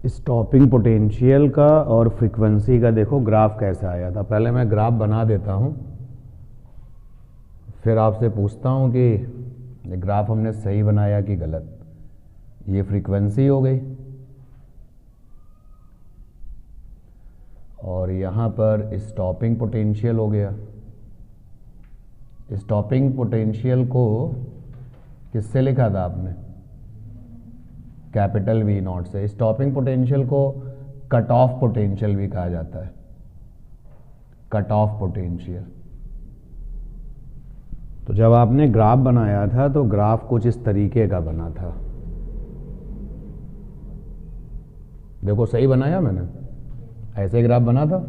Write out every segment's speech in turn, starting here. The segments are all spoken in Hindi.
स्टॉपिंग पोटेंशियल का और फ्रीक्वेंसी का देखो ग्राफ कैसे आया था। पहले मैं ग्राफ बना देता हूँ, फिर आपसे पूछता हूँ कि ये ग्राफ हमने सही बनाया कि गलत। ये फ्रीक्वेंसी हो गई और यहाँ पर स्टॉपिंग पोटेंशियल हो गया। स्टॉपिंग पोटेंशियल को किससे लिखा था आपने? कैपिटल वी नॉट से। स्टॉपिंग पोटेंशियल को कट ऑफ पोटेंशियल भी कहा जाता है, कट ऑफ पोटेंशियल। तो जब आपने ग्राफ बनाया था तो ग्राफ कुछ इस तरीके का बना था। देखो सही बनाया मैंने, ऐसे ग्राफ बना था।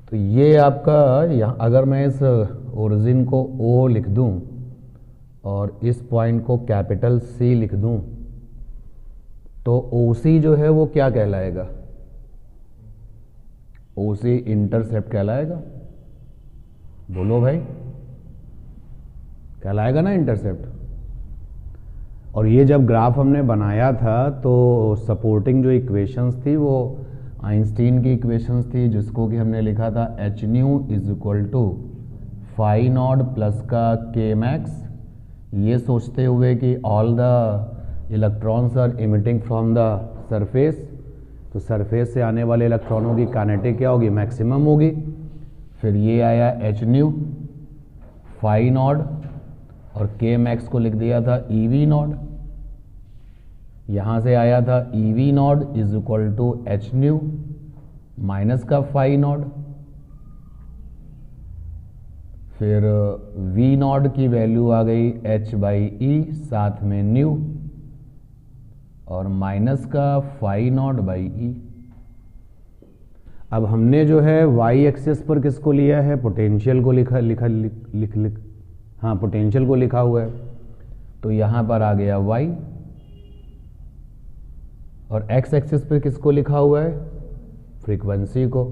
तो ये आपका यहाँ अगर मैं इस ओरिजिन को O लिख दूं और इस पॉइंट को कैपिटल C लिख दूं तो OC जो है वो क्या कहलाएगा? OC इंटरसेप्ट कहलाएगा। बोलो भाई, कहलाएगा ना इंटरसेप्ट। और ये जब ग्राफ हमने बनाया था तो सपोर्टिंग जो इक्वेशंस थी वो आइंस्टीन की इक्वेशंस थी, जिसको कि हमने लिखा था h nu is equal to phi naught plus का के मैक्स, ये सोचते हुए कि all the electrons are emitting from the surface. तो सरफेस से आने वाले इलेक्ट्रॉनों की काइनेटिक क्या होगी? मैक्सिमम होगी। फिर ये आया एच न्यू फाई नॉट और के मैक्स को लिख दिया था ई वी नॉट। यहां से आया था E V naught is equal to h nu minus का फाई नॉट। फिर वी नॉट की वैल्यू आ गई एच बाई ई, साथ में न्यू और माइनस का फाई नॉट बाई ई। अब हमने जो है वाई एक्सिस पर किसको लिया है? पोटेंशियल को लिख हाँ, पोटेंशियल को लिखा हुआ है। तो यहां पर आ गया y और x एक्सिस पे किसको लिखा हुआ है? फ्रीक्वेंसी को।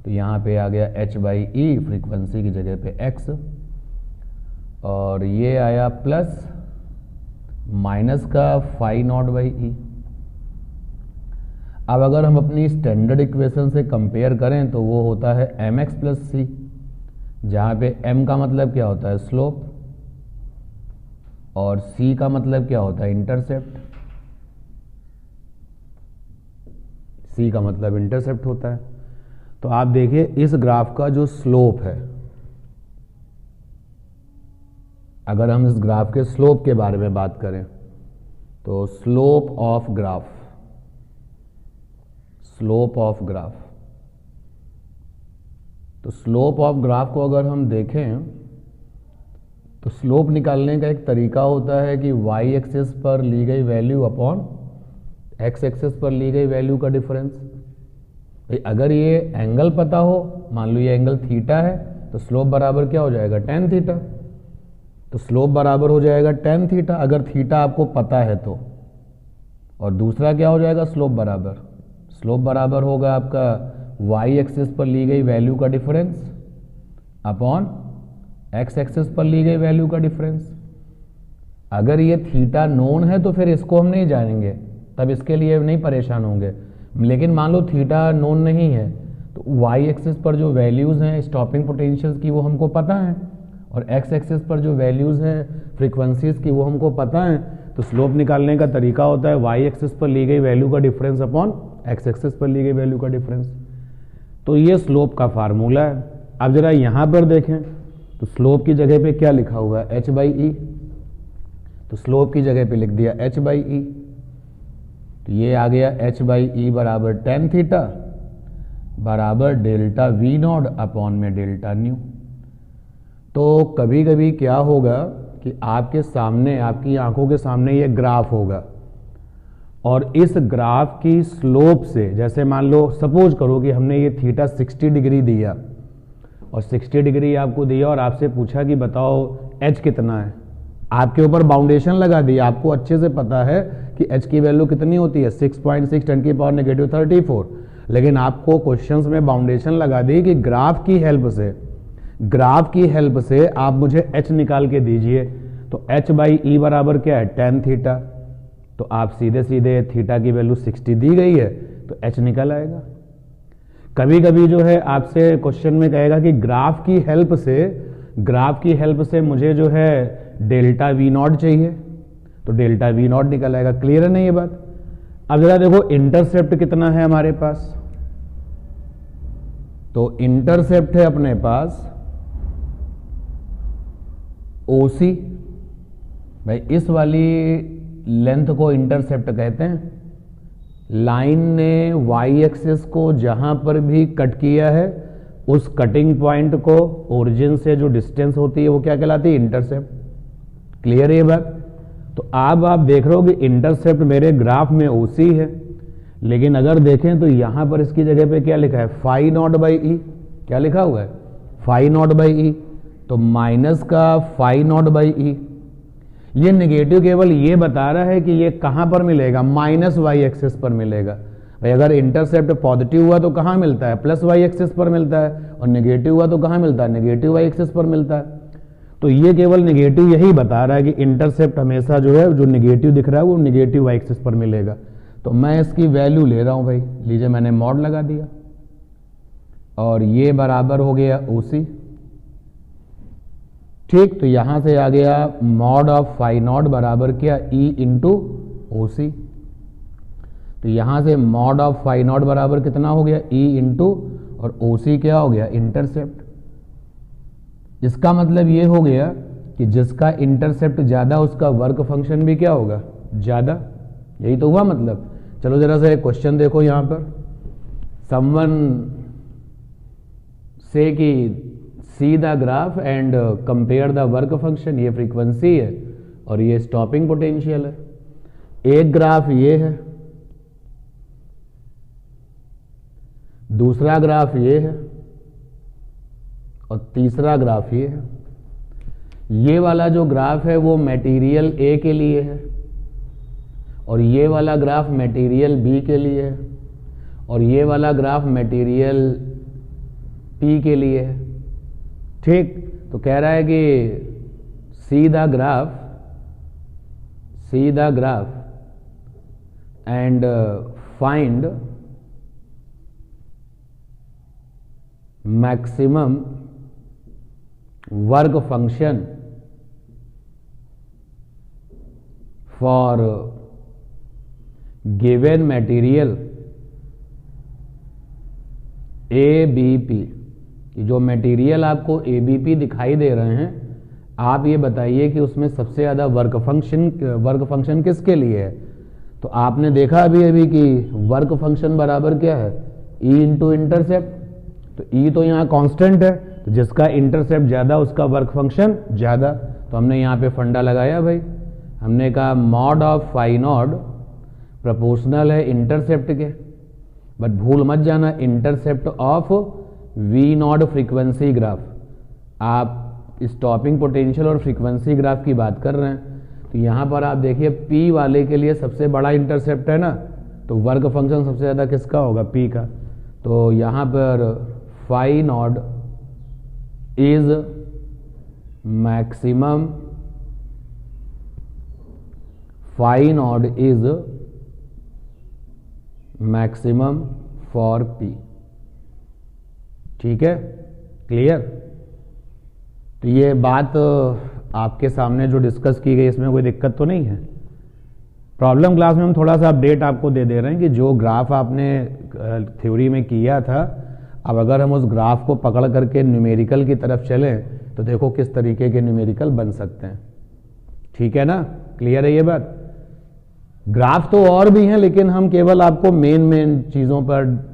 तो यहां पे आ गया h बाई ई, फ्रीक्वेंसी की जगह पे x, और ये आया प्लस माइनस का फाई नॉट बाई ई। अब अगर हम अपनी स्टैंडर्ड इक्वेशन से कंपेयर करें तो वो होता है mx प्लस सी, जहां पे m का मतलब क्या होता है? स्लोप, और c का मतलब क्या होता है? इंटरसेप्ट। c का मतलब इंटरसेप्ट होता है। तो आप देखिए इस ग्राफ का जो स्लोप है, अगर हम इस ग्राफ के स्लोप के बारे में बात करें तो slope of graph, slope of graph, तो स्लोप ऑफ ग्राफ को अगर हम देखें तो स्लोप निकालने का एक तरीका होता है कि y एक्सिस पर ली गई वैल्यू अपॉन x एक्सिस पर ली गई वैल्यू का डिफरेंस। भाई अगर ये एंगल पता हो, मान लो ये एंगल थीटा है, तो स्लोप बराबर क्या हो जाएगा? tan theta. तो स्लोप बराबर हो जाएगा tan थीटा अगर थीटा आपको पता है तो। और दूसरा क्या हो जाएगा? स्लोप बराबर होगा आपका y एक्सिस पर ली गई वैल्यू का डिफरेंस अपॉन x एक्सिस पर ली गई वैल्यू का डिफरेंस। अगर ये थीटा नोन है तो फिर इसको हम नहीं जानेंगे, तब इसके लिए नहीं परेशान होंगे। लेकिन मान लो थीटा नोन नहीं है तो y एक्सिस पर जो वैल्यूज़ हैं स्टॉपिंग पोटेंशियल्स की वो हमको पता है, और x एक्सिस पर जो वैल्यूज़ हैं फ्रीक्वेंसीज की वो हमको पता है। तो स्लोप निकालने का तरीका होता है y एक्सिस पर ली गई वैल्यू का डिफरेंस अपॉन x एक्सिस पर ली गई वैल्यू का डिफरेंस। तो ये स्लोप का फार्मूला है। अब जरा यहाँ पर देखें तो स्लोप की जगह पे क्या लिखा हुआ है? h बाई ई। तो स्लोप की जगह पे लिख दिया h बाई ई। तो ये आ गया h बाई ई बराबर tan थीटा बराबर डेल्टा वी नॉट अपॉन में डेल्टा न्यू। तो कभी कभी क्या होगा कि आपके सामने, आपकी आंखों के सामने ये ग्राफ होगा और इस ग्राफ की स्लोप से, जैसे मान लो सपोज करो कि हमने ये थीटा 60 डिग्री दिया और 60 डिग्री आपको दिया और आपसे पूछा कि बताओ h कितना है। आपके ऊपर बाउंडेशन लगा दी, आपको अच्छे से पता है कि h की वैल्यू कितनी होती है? 6.6 10 की पावर नेगेटिव 34। लेकिन आपको क्वेश्चंस में बाउंडेशन लगा दी कि ग्राफ की हेल्प से ग्राफ की हेल्प से आप मुझे h निकाल के दीजिए, तो h बाई ई बराबर क्या है, tan थीटा। तो आप सीधे सीधे थीटा की वैल्यू 60 दी गई है तो h निकल आएगा। कभी कभी जो है आपसे क्वेश्चन में कहेगा कि ग्राफ की हेल्प से मुझे जो है डेल्टा वी नॉट चाहिए, तो डेल्टा वी नॉट निकल आएगा। क्लियर है ना ये बात? अब जरा देखो इंटरसेप्ट कितना है हमारे पास, तो इंटरसेप्ट है अपने पास OC। भाई इस वाली लेंथ को इंटरसेप्ट कहते हैं। लाइन ने y एक्सिस को जहां पर भी कट किया है उस कटिंग पॉइंट को ओरिजिन से जो डिस्टेंस होती है वो क्या कहलाती है, इंटरसेप्ट। क्लियर है ये बात? तो अब आप देख रहे हो कि इंटरसेप्ट मेरे ग्राफ में OC है, लेकिन अगर देखें तो यहां पर इसकी जगह पे क्या लिखा है, फाई नॉट बाई ई। क्या लिखा हुआ है, फाई नॉट बाई ई। तो माइनस का फाई नॉट बाई ई। ये नेगेटिव केवल ये बता रहा है कि ये कहां पर मिलेगा, माइनस वाई एक्सिस पर मिलेगा। भाई अगर इंटरसेप्ट पॉजिटिव हुआ तो कहां मिलता है, प्लस वाई एक्सिस पर मिलता है, और नेगेटिव हुआ तो कहां मिलता है, नेगेटिव वाई एक्सिस पर मिलता है। तो ये केवल नेगेटिव यही बता रहा है कि इंटरसेप्ट हमेशा जो है जो नेगेटिव दिख रहा है वो नेगेटिव वाई एक्सिस पर मिलेगा। तो मैं इसकी वैल्यू ले रहा हूं भाई, लीजिए मैंने मॉड लगा दिया और ये बराबर हो गया OC। ठीक, तो यहां से आ गया मॉड ऑफ फाई नॉट बराबर क्या, E इंटू OC। तो यहां से मॉड ऑफ फाई नॉट बराबर कितना हो गया, E इंटू, और OC क्या हो गया, इंटरसेप्ट। इसका मतलब ये हो गया कि जिसका इंटरसेप्ट ज्यादा उसका वर्क फंक्शन भी क्या होगा, ज्यादा। यही तो हुआ मतलब। चलो जरा सा एक क्वेश्चन देखो यहां पर। समवन से कि see the graph and compare the work function. ये फ्रीक्वेंसी है और ये स्टॉपिंग पोटेंशियल है। एक ग्राफ ये है, दूसरा ग्राफ ये है, और तीसरा ग्राफ ये है। ये वाला जो ग्राफ है वो मटेरियल A के लिए है, और ये वाला ग्राफ मटेरियल B के लिए है, और ये वाला ग्राफ मटेरियल P के लिए है। ठीक, तो कह रहा है कि see the graph and find maximum work function for given material ABP। कि जो मटेरियल आपको ABP दिखाई दे रहे हैं, आप ये बताइए कि उसमें सबसे ज़्यादा वर्क फंक्शन किसके लिए है। तो आपने देखा अभी कि वर्क फंक्शन बराबर क्या है, E इंटू इंटरसेप्ट। तो E तो यहाँ कांस्टेंट है, तो जिसका इंटरसेप्ट ज़्यादा उसका वर्क फंक्शन ज़्यादा। तो हमने यहाँ पे फंडा लगाया भाई, हमने कहा mod of phi naught proportional है इंटरसेप्ट के, बट भूल मत जाना intercept of V naught frequency graph. आप स्टॉपिंग पोटेंशियल और फ्रीक्वेंसी ग्राफ की बात कर रहे हैं, तो यहां पर आप देखिए P वाले के लिए सबसे बड़ा इंटरसेप्ट है ना, तो वर्क फंक्शन सबसे ज्यादा किसका होगा, P का। तो यहां पर phi naught is maximum, phi naught is maximum for P। ठीक है, क्लियर। तो ये बात आपके सामने जो डिस्कस की गई इसमें कोई दिक्कत तो नहीं है। प्रॉब्लम क्लास में हम थोड़ा सा अपडेट आपको दे रहे हैं कि जो ग्राफ आपने थ्योरी में किया था, अब अगर हम उस ग्राफ को पकड़ करके न्यूमेरिकल की तरफ चलें तो देखो किस तरीके के न्यूमेरिकल बन सकते हैं। ठीक है ना, क्लियर है ये बात। ग्राफ तो और भी हैं, लेकिन हम केवल आपको मेन चीज़ों पर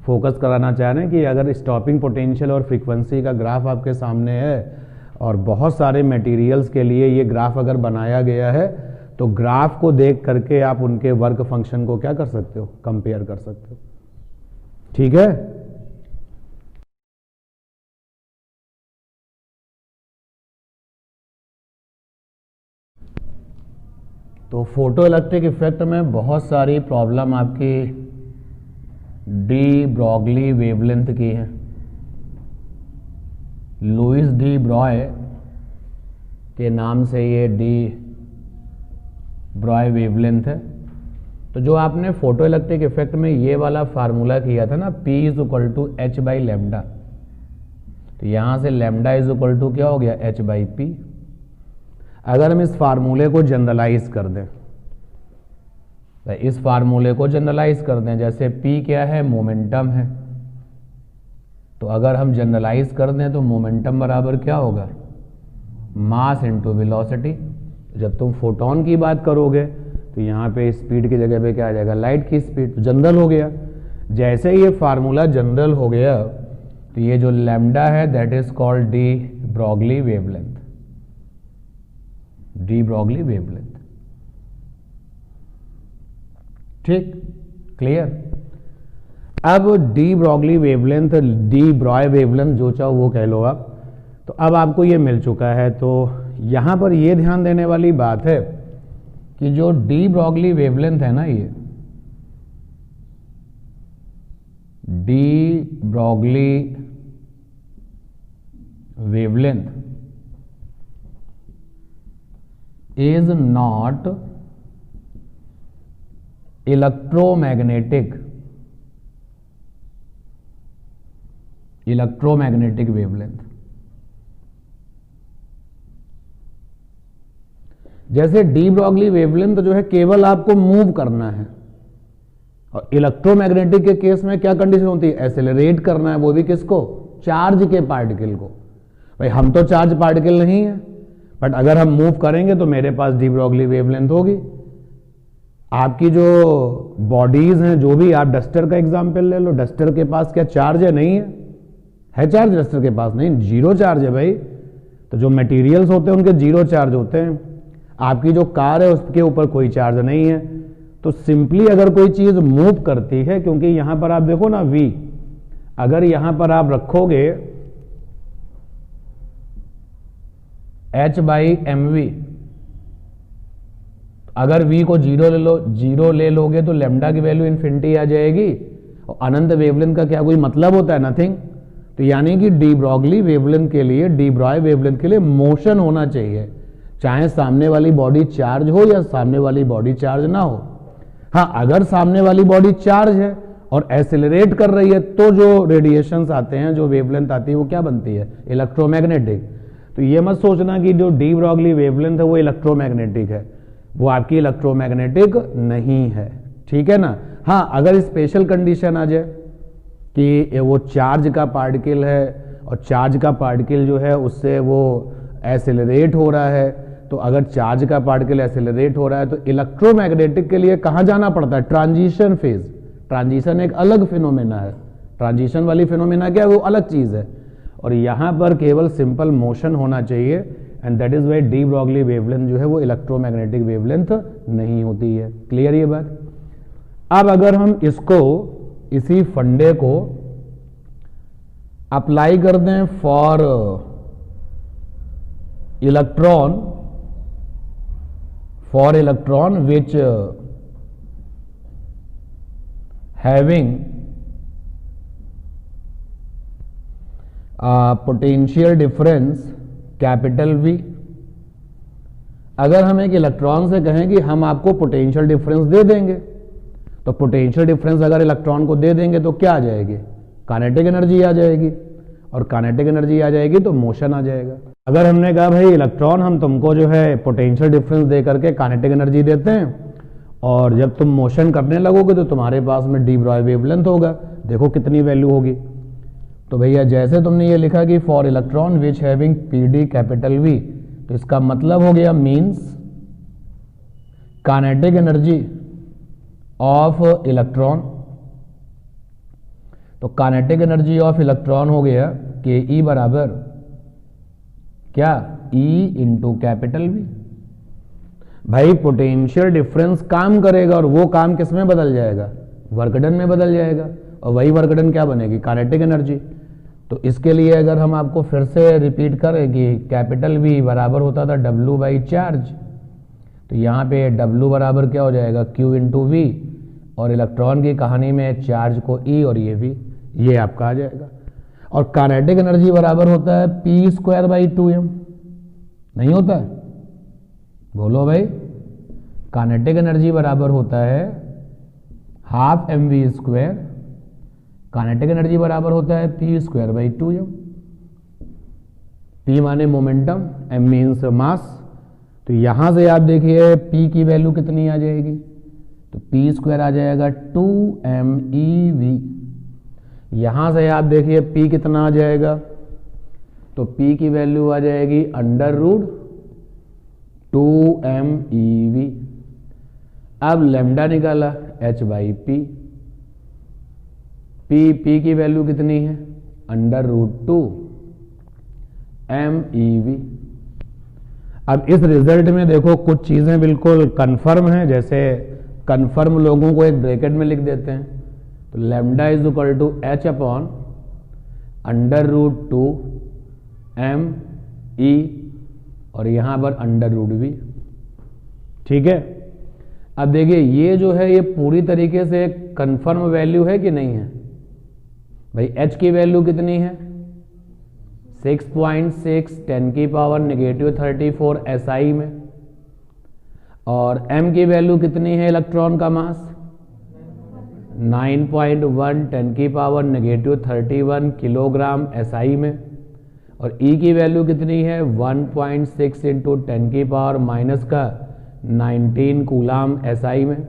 फोकस कराना चाह रहे हैं कि अगर स्टॉपिंग पोटेंशियल और फ्रीक्वेंसी का ग्राफ आपके सामने है और बहुत सारे मटेरियल्स के लिए ये ग्राफ अगर बनाया गया है, तो ग्राफ को देख करके आप उनके वर्क फंक्शन को क्या कर सकते हो, कंपेयर कर सकते हो। ठीक है, तो फोटो इलेक्ट्रिक इफेक्ट में बहुत सारी प्रॉब्लम आपकी डी ब्रॉगली वेवलेंथ की है, लुईस डी ब्रॉय के नाम से ये डी ब्रॉय वेवलेंथ है। तो जो आपने फोटो इलेक्ट्रिक इफेक्ट में ये वाला फार्मूला किया था ना, P is equal to h by lambda, तो यहां से लेमडा इज इक्वल टू क्या हो गया, एच बाई पी। अगर हम इस फार्मूले को जनरलाइज कर दें, इस फार्मूले को जनरलाइज कर दें, जैसे P क्या है, मोमेंटम है, तो अगर हम जनरलाइज कर दें तो मोमेंटम बराबर क्या होगा, मास इनटू वेलोसिटी। जब तुम फोटोन की बात करोगे तो यहाँ पे स्पीड की जगह पे क्या आ जाएगा, लाइट की स्पीड, तो जनरल हो गया। जैसे ये फार्मूला जनरल हो गया तो ये जो लैम्डा है that is called D Broglie wavelength, D Broglie wavelength. ठीक, क्लियर। अब de Broglie wavelength, de Broglie wavelength, जो चाहो वो कह लो आप। तो अब आपको ये मिल चुका है। तो यहां पर ये ध्यान देने वाली बात है कि जो डी ब्रॉगली वेवलेंथ है ना, ये D Broglie wavelength is not electromagnetic, electromagnetic wavelength. जैसे डी ब्रॉगली वेवलेंथ जो है केवल आपको मूव करना है, और इलेक्ट्रोमैग्नेटिक के केस में क्या कंडीशन होती है, एक्सेलरेट करना है, वो भी किसको, चार्ज के पार्टिकल को। भाई हम तो चार्ज पार्टिकल नहीं है, बट अगर हम मूव करेंगे तो मेरे पास डी ब्रॉगली वेवलेंथ होगी। आपकी जो बॉडीज हैं, जो भी, आप डस्टर का एग्जांपल ले लो, डस्टर के पास क्या चार्ज है, नहीं है चार्ज डस्टर के पास, नहीं, जीरो चार्ज है भाई। तो जो मटेरियल्स होते हैं उनके जीरो चार्ज होते हैं। आपकी जो कार है उसके ऊपर कोई चार्ज नहीं है। तो सिंपली अगर कोई चीज मूव करती है, क्योंकि यहां पर आप देखो ना V, अगर यहां पर आप रखोगे H बाई एम वी, अगर V को जीरो ले लोगे तो लेमडा की वैल्यू इन्फिनिटी आ जाएगी। और अनंत वेवलेंथ का क्या कोई मतलब होता है, नथिंग। तो यानी कि डी ब्रॉगली वेवलेंथ के लिए, डी ब्रॉय वेवलेंथ के लिए मोशन होना चाहिए, चाहे सामने वाली बॉडी चार्ज हो या सामने वाली बॉडी चार्ज ना हो। हाँ, अगर सामने वाली बॉडी चार्ज है और एक्सेलरेट कर रही है तो जो रेडिएशंस आते हैं, जो वेवलेंथ आती है, वो क्या बनती है, इलेक्ट्रोमैग्नेटिक। तो ये मत सोचना कि जो डी ब्रॉगली वेवलेंथ है वो इलेक्ट्रोमैग्नेटिक है, वो आपकी इलेक्ट्रोमैग्नेटिक नहीं है, ठीक है ना। हाँ, अगर स्पेशल कंडीशन आ जाए कि वो चार्ज का पार्टिकल है और चार्ज का पार्टिकल जो है उससे वो एक्सेलरेट हो रहा है, तो अगर चार्ज का पार्टिकल एक्सेलरेट हो रहा है तो इलेक्ट्रोमैग्नेटिक के लिए कहां जाना पड़ता है, ट्रांजिशन फेज। ट्रांजिशन एक अलग फिनोमेना है, ट्रांजिशन वाली फिनोमेना क्या है, वो अलग चीज है। और यहां पर केवल सिंपल मोशन होना चाहिए, and that is why de Broglie wavelength जो है वो इलेक्ट्रोमैग्नेटिक वेवलेंथ नहीं होती है। क्लियर ये बात। अब अगर हम इसको, इसी फंडे को अप्लाई कर दें for electron which having potential difference capital V। अगर हम एक इलेक्ट्रॉन से कहें कि हम आपको पोटेंशियल डिफरेंस दे देंगे, तो पोटेंशियल डिफरेंस अगर इलेक्ट्रॉन को दे देंगे तो क्या आ जाएगी, काइनेटिक एनर्जी आ जाएगी, और काइनेटिक एनर्जी आ जाएगी तो मोशन आ जाएगा। अगर हमने कहा भाई इलेक्ट्रॉन हम तुमको जो है पोटेंशियल डिफरेंस दे करके काइनेटिक एनर्जी देते हैं, और जब तुम मोशन करने लगोगे तो तुम्हारे पास में डी ब्रॉय वेवलेंथ होगा, देखो कितनी वैल्यू होगी। तो भैया जैसे तुमने ये लिखा कि for electron which having PD capital V, तो इसका मतलब हो गया means kinetic energy of electron. तो काइनेटिक एनर्जी ऑफ इलेक्ट्रॉन हो गया के ई बराबर क्या, E इंटू कैपिटल V। भाई पोटेंशियल डिफरेंस काम करेगा और वो काम किस में बदल जाएगा, वर्क डन में बदल जाएगा, और वही वर्क डन क्या बनेगी, काइनेटिक एनर्जी। तो इसके लिए अगर हम आपको फिर से रिपीट करें कि कैपिटल V बराबर होता था W बाई चार्ज, तो यहाँ पे W बराबर क्या हो जाएगा, Q इंटू V, और इलेक्ट्रॉन की कहानी में चार्ज को E और ये V, ये आपका आ जाएगा। और काइनेटिक एनर्जी बराबर होता है पी स्क्वायर बाई 2m, नहीं होता है? बोलो भाई, काइनेटिक एनर्जी बराबर होता है half M V square, kinetic energy बराबर होता है P square by 2m। P माने मोमेंटम, एम मीन्स मास। तो यहां से आप देखिए पी की वैल्यू कितनी आ जाएगी, तो पी स्क्वायर आ जाएगा 2MEV। यहां से आप देखिए पी कितना आ जाएगा, तो पी की वैल्यू आ जाएगी अंडर रूट 2MEV। अब लेमडा निकाला h बाई पी, पी की वैल्यू कितनी है, अंडर रूट 2MEV। अब इस रिजल्ट में देखो कुछ चीजें बिल्कुल कंफर्म हैं, जैसे कंफर्म लोगों को एक ब्रैकेट में लिख देते हैं, तो lambda is equal to h upon under root 2ME और यहां पर अंडर रूट v। ठीक है, अब देखिए ये जो है ये पूरी तरीके से कंफर्म वैल्यू है कि नहीं है भाई? h की वैल्यू कितनी है, 6.6 10 की पावर -34 SI में, और m की वैल्यू कितनी है इलेक्ट्रॉन का मास, 9.1 10 की पावर -31 किलोग्राम SI में, और E की वैल्यू कितनी है 1.6 इंटू 10 की पावर -19 कूलाम SI में।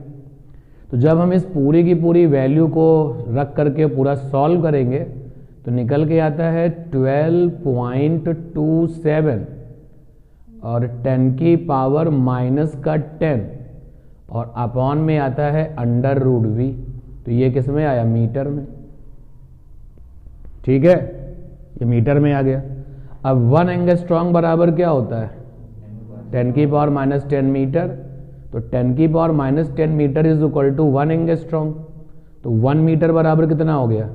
तो जब हम इस पूरी की पूरी वैल्यू को रख करके पूरा सॉल्व करेंगे तो निकल के आता है 12.27 और 10 की पावर -10 और अपॉन में आता है अंडर रूट v। तो ये किस में आया, मीटर में। ठीक है, ये मीटर में आ गया। अब 1 एंगस्ट्रॉन्ग बराबर क्या होता है, 10 की पावर -10 मीटर। तो 10 की power -10 metre is equal to 1 angstrom. तो 1 मीटर बराबर कितना हो गया,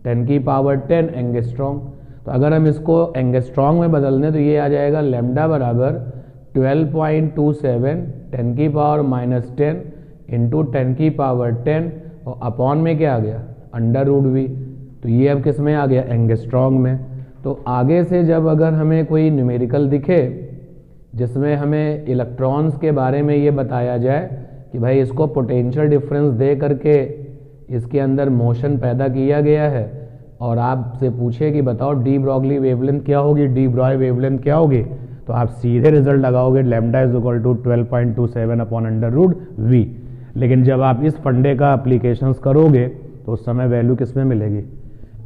10 की पावर 10 एंगस्ट्रॉन्ग। तो अगर हम इसको एंगस्ट्रॉन्ग में बदल दें तो ये आ जाएगा लेमडा बराबर 12.27 10 की पावर -10 इंटू 10 की पावर 10 और अपॉन में क्या आ गया, अंडर रूट v। तो ये अब किस में आ गया, एंगस्ट्रॉन्ग में। तो आगे से जब अगर हमें कोई न्यूमेरिकल दिखे जिसमें हमें इलेक्ट्रॉन्स के बारे में ये बताया जाए कि भाई इसको पोटेंशियल डिफरेंस दे करके इसके अंदर मोशन पैदा किया गया है, और आपसे पूछे कि बताओ डी ब्रॉगली वेवलेंथ क्या होगी, डी ब्रॉय वेवलेंथ क्या होगी, तो आप सीधे रिजल्ट लगाओगे lambda is equal to 12.27 upon under root v। लेकिन जब आप इस फंडे का एप्लीकेशंस करोगे तो उस समय वैल्यू किस में मिलेगी,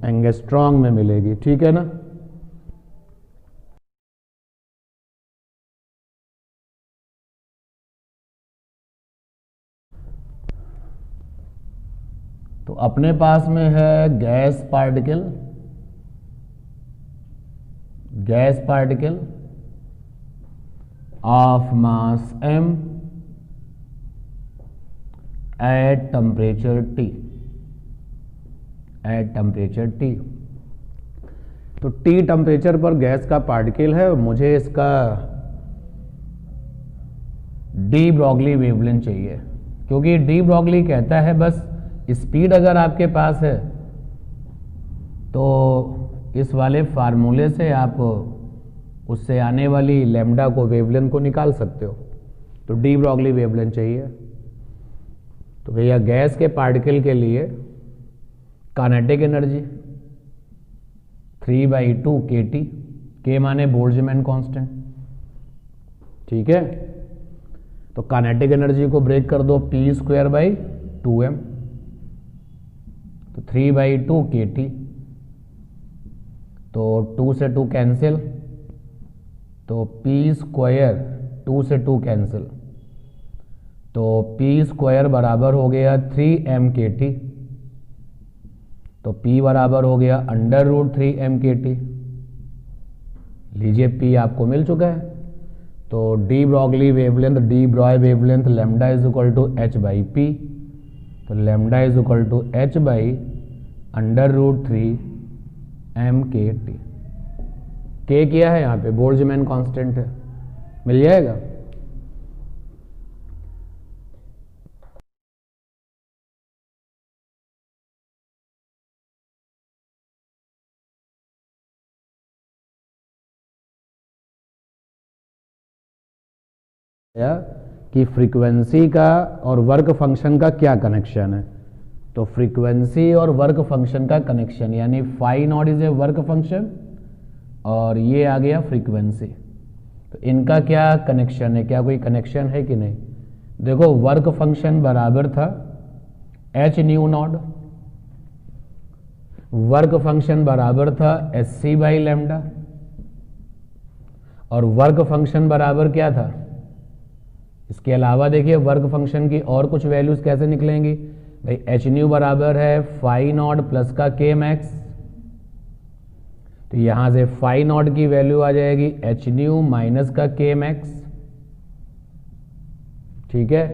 एंगस्ट्रॉन्ग में मिलेगी। ठीक है ना। तो अपने पास में है gas particle of mass m at temperature T। तो T टेम्परेचर पर गैस का पार्टिकल है, मुझे इसका डी ब्रॉगली वेवलेंथ चाहिए, क्योंकि डी ब्रॉगली कहता है बस स्पीड अगर आपके पास है तो इस वाले फार्मूले से आप उससे आने वाली लेमडा को वेवलेंथ को निकाल सकते हो। तो डी ब्रॉगली वेवलेंथ चाहिए। तो भैया गैस के पार्टिकल के लिए काइनेटिक एनर्जी 3/2 kT, के माने बोल्ट्जमैन कांस्टेंट। ठीक है, तो काइनेटिक एनर्जी को ब्रेक कर दो p स्क्वायर बाई 2m, तो 3/2 kT। तो 2 से 2 कैंसिल, तो p स्क्वायर 2 से 2 कैंसिल, तो p स्क्वायर बराबर हो गया 3m kT। तो p बराबर हो गया अंडर रूट 3m kT। लीजिए p आपको मिल चुका है। तो de Broglie wavelength, de Broglie wavelength lambda is equal to h by P. तो lambda is equal to h by under root 3m kT। के क्या है यहाँ पे, बोल्ट्जमैन कांस्टेंट है, मिल जाएगा। या कि फ्रीक्वेंसी का और वर्क फंक्शन का क्या कनेक्शन है। तो फ्रीक्वेंसी और वर्क फंक्शन का कनेक्शन यानी phi naught is a work function और ये आ गया फ्रीक्वेंसी। तो इनका क्या कनेक्शन है, क्या कोई कनेक्शन है कि नहीं। देखो वर्क फंक्शन बराबर था h new not, work function बराबर था एच सी बाई लेमडा, और वर्क फंक्शन बराबर क्या था। इसके अलावा देखिए वर्क फंक्शन की और कुछ वैल्यूज कैसे निकलेंगी भाई। एच न्यू बराबर है फाई नॉट प्लस का के मैक्स, तो यहां से फाई नॉट की वैल्यू आ जाएगी एच न्यू माइनस का के मैक्स। ठीक है,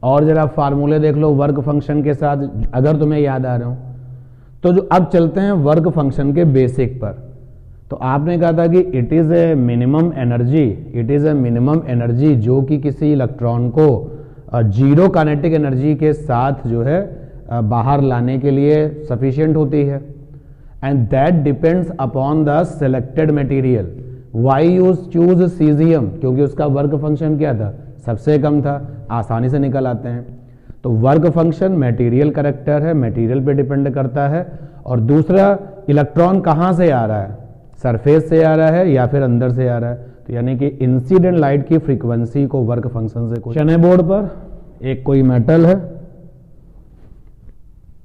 और जरा फार्मूले देख लो वर्क फंक्शन के साथ अगर तुम्हें याद आ रहे हो तो। जो अब चलते हैं वर्क फंक्शन के बेसिक पर। तो आपने कहा था कि it is a minimum energy, it is a minimum energy जो कि किसी इलेक्ट्रॉन को जीरो काइनेटिक एनर्जी के साथ जो है बाहर लाने के लिए सफिशिएंट होती है। And that depends upon the selected material. Why you choose caesium, क्योंकि उसका वर्क फंक्शन क्या था, सबसे कम था, आसानी से निकल आते हैं। तो वर्क फंक्शन मटेरियल कैरेक्टर है, मटेरियल पे डिपेंड करता है। और दूसरा इलेक्ट्रॉन कहाँ से आ रहा है, सरफेस से आ रहा है या फिर अंदर से आ रहा है। तो यानी कि इंसिडेंट लाइट की फ्रीक्वेंसी को वर्क फंक्शन से क्वेश्चन है बोर्ड पर। एक कोई मेटल है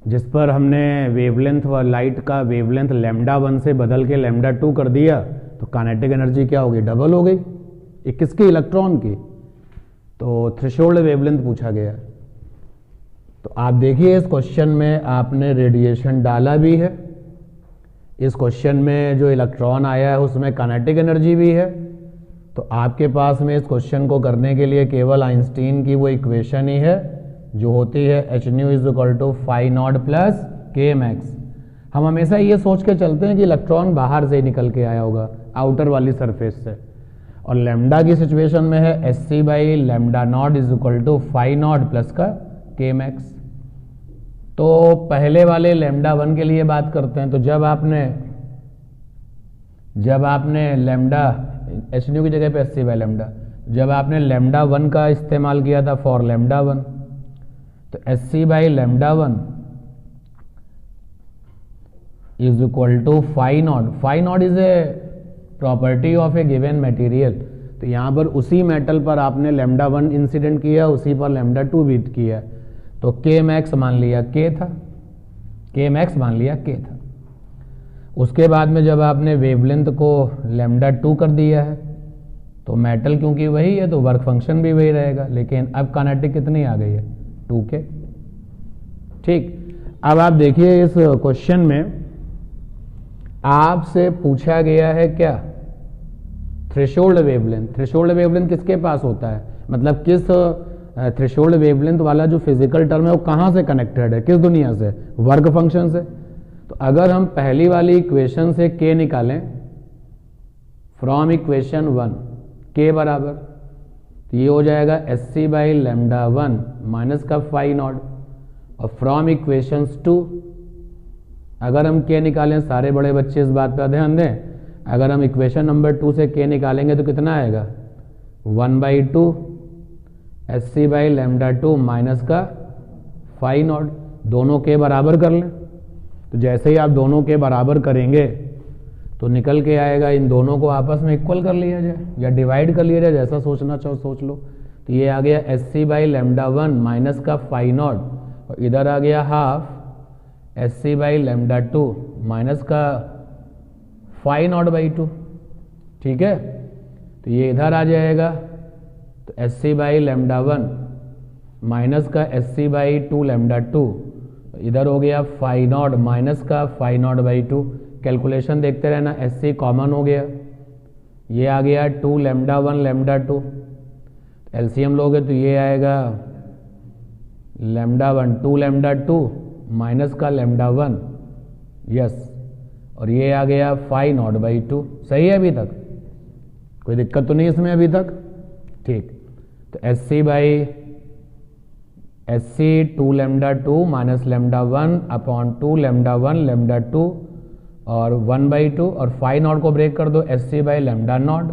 जिस पर हमने वेवलेंथ व लाइट का वेवलेंथ लैम्डा 1 से बदल के लैम्डा 2 कर दिया, तो काइनेटिक एनर्जी क्या हो गई, डबल हो गई। ये किसकी, इलेक्ट्रॉन की। तो थ्रेशोल्ड वेवलेंथ पूछा गया। तो आप देखिए इस क्वेश्चन में आपने रेडिएशन डाला भी है, इस क्वेश्चन में जो इलेक्ट्रॉन आया है उसमें काइनेटिक एनर्जी भी है। तो आपके पास में इस क्वेश्चन को करने के लिए केवल आइंस्टीन की वो इक्वेशन ही है जो होती है h nu is equal to phi naught plus K max. हम हमेशा ये सोच के चलते हैं कि इलेक्ट्रॉन बाहर से निकल के आया होगा, आउटर वाली सरफेस से। और लैम्डा की सिचुएशन में है h C by lambda naught is equal to phi naught plus का के मैक्स। तो पहले वाले लैम्डा 1 के लिए बात करते हैं। तो जब आपने लैम्डा एच न्यू की जगह पे एच सी बाई लैम्डा, जब आपने लैम्डा 1 का इस्तेमाल किया था फॉर लैम्डा 1, तो h C by lambda 1 is equal to phi naught. Phi naught is a property of a given material. तो यहां पर उसी मेटल पर आपने लैम्डा 1 इंसिडेंट किया, उसी पर लैम्डा 2 भी किया। तो के मैक्स मान लिया के था, के मैक्स मान लिया के था। उसके बाद में जब आपने वेवलेंथ को लैम्डा 2 कर दिया है, तो मेटल क्योंकि वही है तो वर्क फंक्शन भी वही रहेगा, लेकिन अब काइनेटिक कितनी आ गई है, 2k। ठीक, अब आप देखिए इस क्वेश्चन में आपसे पूछा गया है क्या, थ्रेशोल्ड वेवलेंथ। थ्रेशोल्ड वेवलेंथ किसके पास होता है, मतलब किस थ्रेशोल्ड वेवलेंथ वाला जो फिजिकल टर्म है वो कहां से कनेक्टेड है, किस दुनिया से, वर्क फंक्शन से। तो अगर हम पहली वाली इक्वेशन से k निकालें फ्रॉम इक्वेशन 1, k बराबर, तो ये हो जाएगा h C by lambda 1 minus का फाई नॉट। और फ्रॉम इक्वेशंस 2 अगर हम k निकालें, सारे बड़े बच्चे इस बात पर ध्यान दें, अगर हम इक्वेशन नंबर 2 से k निकालेंगे तो कितना आएगा, 1/2 h C by lambda 2 minus का फाई नॉट। दोनों के बराबर कर लें, तो जैसे ही आप दोनों के बराबर करेंगे तो निकल के आएगा, इन दोनों को आपस में इक्वल कर लिया जाए या डिवाइड कर लिया जाए, जैसा सोचना चाहो सोच लो। तो ये आ गया h C by lambda 1 minus का फाई नॉट, और इधर आ गया half h C by lambda 2 minus का फाई नॉट बाई 2। ठीक है, तो ये इधर आ जाएगा, तो h C by lambda 1 minus का एच सी बाई 2 लैम्डा 2, इधर हो गया फाई नॉट माइनस का फाई नॉट बाई 2। कैलकुलेशन देखते रहना, एच सी कॉमन हो गया, ये आ गया 2 लैम्डा 1 लैम्डा 2, एलसीएम लोगे तो ये आएगा लैम्डा 1 2 लैम्डा 2 माइनस का लैम्डा 1, यस, और ये आ गया फाई नॉट बाई 2। सही है अभी तक, कोई दिक्कत तो नहीं इसमें अभी तक। ठीक, तो h C by h C 2 lambda 2 minus lambda 1 upon 2 lambda 1 lambda 2 और 1/2, और फाई नॉट को ब्रेक कर दो h C by lambda naught.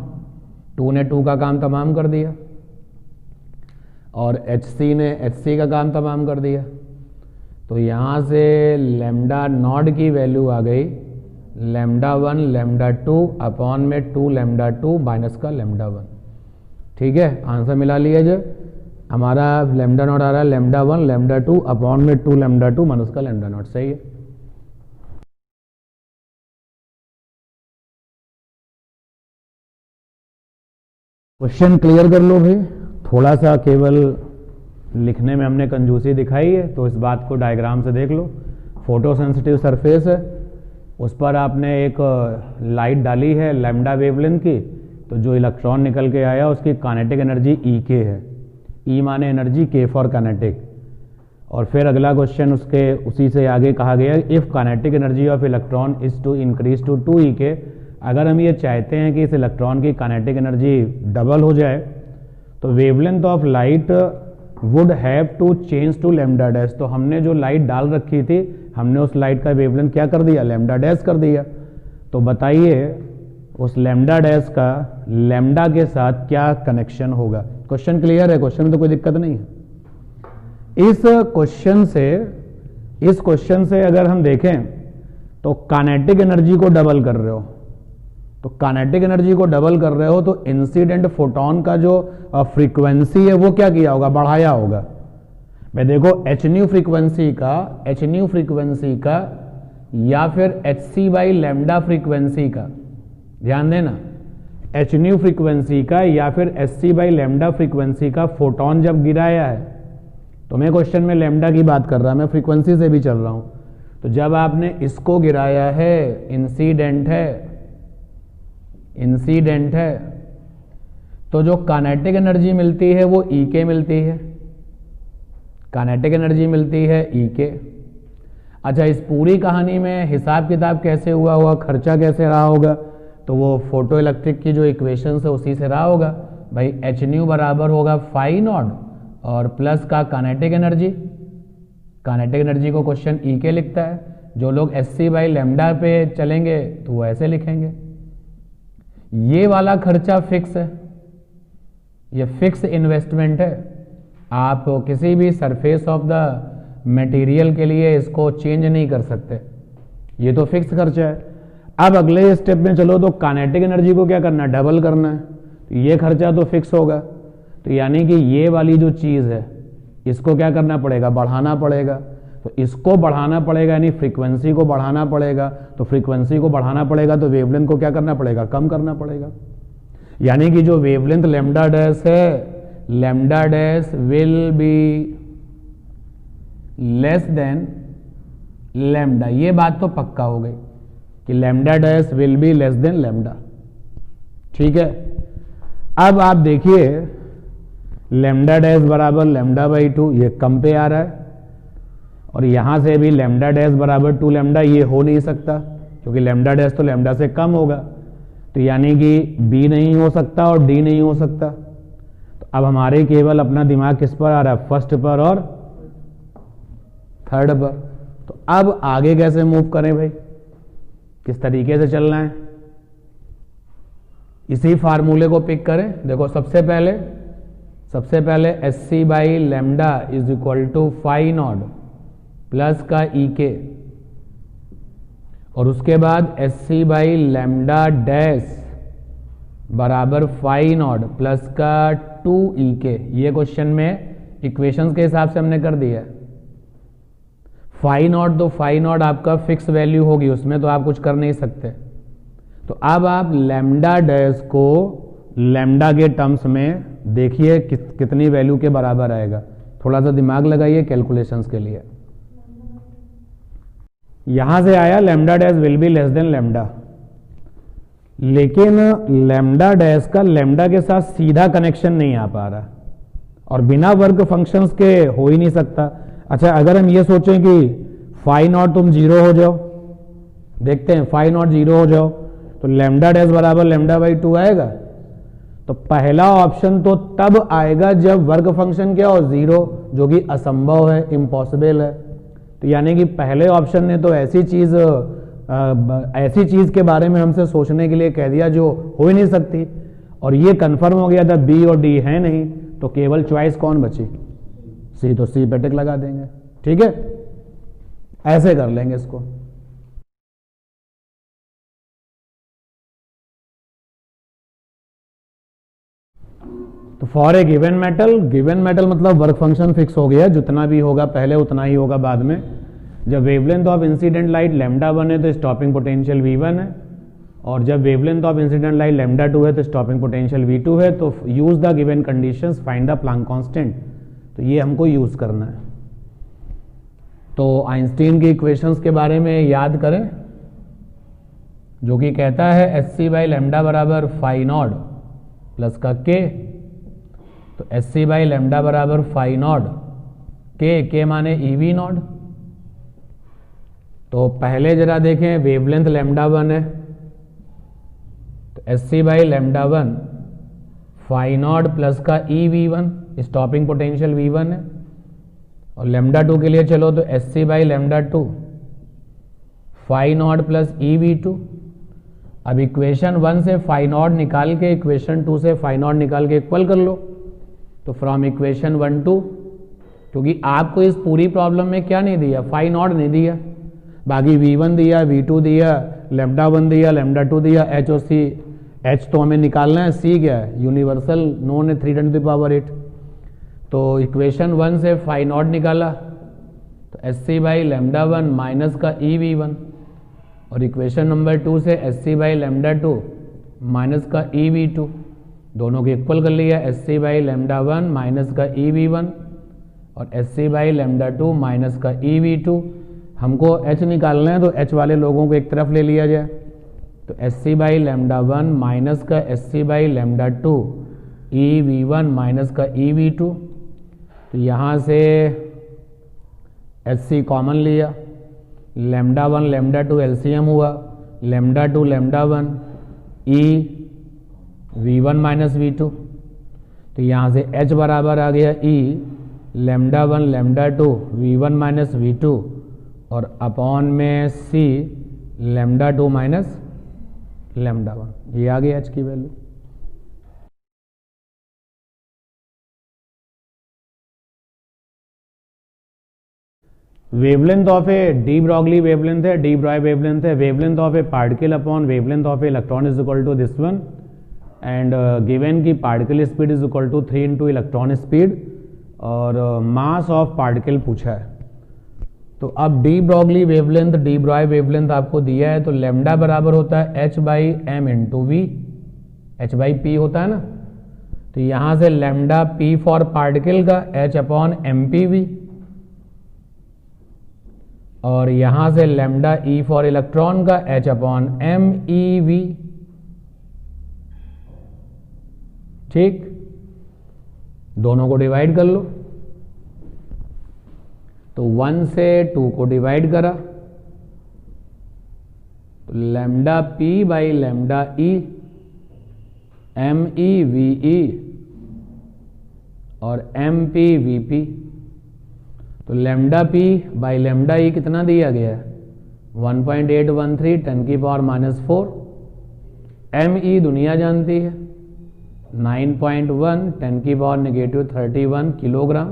2 ने 2 का काम तमाम कर दिया। और HC ने HC का काम तमाम कर दिया। तो यहाँ से लैम्डा नॉट की वैल्यू आ गई लैम्डा 1 लैम्डा 2 अपॉन में 2 लैम्डा 2 माइनस का लैम्डा 1। ठीक है, आंसर मिला लिया जो हमारा लैम्डा नॉट आ रहा है लैम्डा 1 लैम्डा 2 अपॉन में 2 लैम्डा 2 माइनस का लैम्डा नॉट। सही है। क्वेश्चन क्लियर कर लो भाई, थोड़ा सा केवल लिखने में हमने कंजूसी दिखाई है, तो इस बात को डायग्राम से देख लो। फोटो सेंसिटिव सरफेस है, उस पर आपने एक लाइट डाली है लैम्डा वेवलेंथ की, तो जो इलेक्ट्रॉन निकल के आया उसकी काइनेटिक एनर्जी E के है। E माने एनर्जी, K फॉर काइनेटिक। और फिर अगला क्वेश्चन उसके उसी से आगे कहा गया if kinetic energy of electron is to increase to 2 E के, अगर हम ये चाहते हैं कि इस इलेक्ट्रॉन की काइनेटिक एनर्जी डबल हो जाए तो wavelength of light would have to change to lambda dash. तो हमने जो लाइट डाल रखी थी हमने उस लाइट का वेवलेंथ क्या कर दिया, लैम्डा डैश कर दिया। तो बताइए उस लैम्डा डैश का लैम्डा के साथ क्या कनेक्शन होगा। क्वेश्चन क्लियर है, क्वेश्चन में तो कोई दिक्कत नहीं है। इस क्वेश्चन से अगर हम देखें तो काइनेटिक एनर्जी को डबल कर रहे हो, तो काइनेटिक एनर्जी को डबल कर रहे हो तो इंसिडेंट फोटोन का जो फ्रीक्वेंसी है वो क्या किया होगा, बढ़ाया होगा। मैं देखो एच न्यू फ्रीक्वेंसी का या फिर HC बाई लैम्डा फ्रीक्वेंसी का, ध्यान देना, एच न्यू फ्रीक्वेंसी का या फिर HC बाई लैम्डा फ्रीक्वेंसी का फोटोन जब गिराया है, तो मैं क्वेश्चन में लैम्डा की बात कर रहा, मैं फ्रीक्वेंसी से भी चल रहा हूं। तो जब आपने इसको गिराया है, इंसिडेंट है, तो जो काइनेटिक एनर्जी मिलती है वो E के मिलती है, काइनेटिक एनर्जी मिलती है E के। अच्छा, इस पूरी कहानी में हिसाब किताब कैसे हुआ होगा, खर्चा कैसे रहा होगा, तो वो फोटो इलेक्ट्रिक की जो इक्वेशन है उसी से रहा होगा भाई। एच न्यू बराबर होगा फाई नॉट और प्लस का काइनेटिक एनर्जी को क्वेश्चन E के लिखता है। जो लोग HC बाई लैम्डा पे चलेंगे तो वो ऐसे लिखेंगे। ये वाला खर्चा फिक्स है, ये फिक्स इन्वेस्टमेंट है। आप किसी भी सरफेस ऑफ द मटेरियल के लिए इसको चेंज नहीं कर सकते, ये तो फिक्स खर्चा है। अब अगले स्टेप में चलो तो काइनेटिक एनर्जी को क्या करना है, डबल करना है, तो ये खर्चा तो फिक्स होगा। तो यानी कि ये वाली जो चीज़ है इसको क्या करना पड़ेगा, बढ़ाना पड़ेगा। तो इसको बढ़ाना पड़ेगा यानी फ्रीक्वेंसी को बढ़ाना पड़ेगा, तो फ्रीक्वेंसी को बढ़ाना पड़ेगा तो वेवलेंथ को क्या करना पड़ेगा, कम करना पड़ेगा। यानी कि जो वेवलेंथ लैम्डा डैश है, lambda dash will be less than lambda. ये बात तो पक्का हो गई कि lambda dash will be less than lambda. ठीक है, अब आप देखिए लैम्डा डैश बराबर लैम्डा बाई 2, ये कम पे आ रहा है, और यहां से भी लैम्डा डैश बराबर 2 लैम्डा, ये हो नहीं सकता क्योंकि लैम्डा डैश तो लैम्डा से कम होगा। तो यानी कि B नहीं हो सकता और D नहीं हो सकता। तो अब हमारे केवल अपना दिमाग किस पर आ रहा है, फर्स्ट पर और थर्ड पर। तो अब आगे कैसे मूव करें भाई, किस तरीके से चलना है, इसी फार्मूले को पिक करें। देखो सबसे पहले HC by lambda is equal to phi naught plus का E के, और उसके बाद HC बाई लैम्डा डैश बराबर फाई नॉट प्लस का 2E के। ये क्वेश्चन में इक्वेशंस के हिसाब से हमने कर दिया। फाई नॉट तो फाई नॉट आपका फिक्स वैल्यू होगी, उसमें तो आप कुछ कर नहीं सकते। तो अब आप लैम्डा डैश को लैम्डा के टर्म्स में देखिए कितनी वैल्यू के बराबर आएगा। थोड़ा सा दिमाग लगाइए कैलकुलेशंस के लिए। यहां से आया lambda dash will be less than lambda, लेकिन लैम्डा डैश का लैम्डा के साथ सीधा कनेक्शन नहीं आ पा रहा और बिना वर्क फंक्शंस के हो ही नहीं सकता। अच्छा, अगर हम ये सोचें कि फाई नॉट तुम 0 हो जाओ, देखते हैं फाई नॉट 0 हो जाओ, तो लैम्डा डैश बराबर लैम्डा बाई 2 आएगा। तो पहला ऑप्शन तो तब आएगा जब वर्क फंक्शन क्या हो, 0, जो कि असंभव है, इम्पॉसिबल है। तो यानी कि पहले ऑप्शन ने तो ऐसी चीज के बारे में हमसे सोचने के लिए कह दिया जो हो ही नहीं सकती, और ये कंफर्म हो गया था B और D है नहीं, तो केवल चॉइस कौन बची, सी, तो सी पे टिक लगा देंगे। ठीक है, ऐसे कर लेंगे इसको। तो फॉर ए गिवन मेटल मतलब वर्क फंक्शन फिक्स हो गया, जितना भी होगा पहले उतना ही होगा बाद में। जब वेवलेंथ ऑफ इंसिडेंट लाइट λ1 है तो स्टॉपिंग पोटेंशियल V1 है, और जब वेवलेंथ ऑफ इंसिडेंट लाइट λ2 है तो स्टॉपिंग पोटेंशियल V2 है। तो use the given conditions, find the plank constant, तो ये हमको यूज करना है। तो आइंस्टीन की इक्वेशंस के बारे में याद करें, जो कि कहता है hc/λ बराबर फाई नॉट प्लस का k। तो hc/λ बराबर फाई नॉट k माने EV नॉट। तो पहले जरा देखें, वेवलेंथ λ1 है तो hc/λ1 फाई नॉट प्लस का EV1, स्टॉपिंग पोटेंशियल V1 है। और λ2 के लिए चलो तो hc/λ2 phi naught plus EV2। अब इक्वेशन 1 से फाई नॉट निकाल के इक्वेशन 2 से फाई नॉट निकाल के इक्वल कर लो। तो फ्रॉम इक्वेशन 1 2, क्योंकि आपको इस पूरी प्रॉब्लम में क्या नहीं दिया, फाई नॉट नहीं दिया, बाकी V1 दिया, V2 दिया, λ1 दिया, λ2 दिया, H और C। H तो हमें निकालना है, C क्या है, यूनिवर्सल नोन है 3×8। तो इक्वेशन 1 से फाई नॉट निकाला तो hc/λ1 माइनस का EV1, और इक्वेशन नंबर 2 से hc/λ2 माइनस का EV2, दोनों को इक्वल कर लिया, hc/λ1 माइनस का EV1 और hc/λ2 माइनस का EV2। हमको H निकालना है तो H वाले लोगों को एक तरफ ले लिया जाए, तो hc/λ1 माइनस का hc/λ2 EV1 माइनस का EV2। तो यहाँ से HC कॉमन लिया, λ1 λ2 एलसीएम हुआ, λ2 λ1 E V1 माइनस V2। तो यहाँ से H बराबर आ गया E λ1 λ2 V1 माइनस V2 और अपॉन में C λ2 माइनस λ1, ये आ गया H की value. Wavelength of a de Broglie wavelength है, डी ब्रॉय वेवलेंथ है। Wavelength of a particle upon wavelength of a electron is equal to this one, and given की particle speed is equal to 3 into electron speed, और मास ऑफ पार्टिकल पूछा है। तो अब de Broglie wavelength, de Broglie wavelength आपको दिया है, तो लैम्डा बराबर होता है h/m इंटू वी, h/p होता है ना। तो यहां से लैम्डा p फॉर पार्टिकल का h/mPv, और यहां से लैम्डा e फॉर इलेक्ट्रॉन का h/mev। ठीक, दोनों को डिवाइड कर लो, तो 1 से 2 को डिवाइड करा तो lambda p by lambda e MEVE और MPVP। तो lambda p by lambda e कितना दिया गया है, 1.813 10⁻⁻⁴। ME दुनिया जानती है 9.1 10⁻⁻31 किलोग्राम।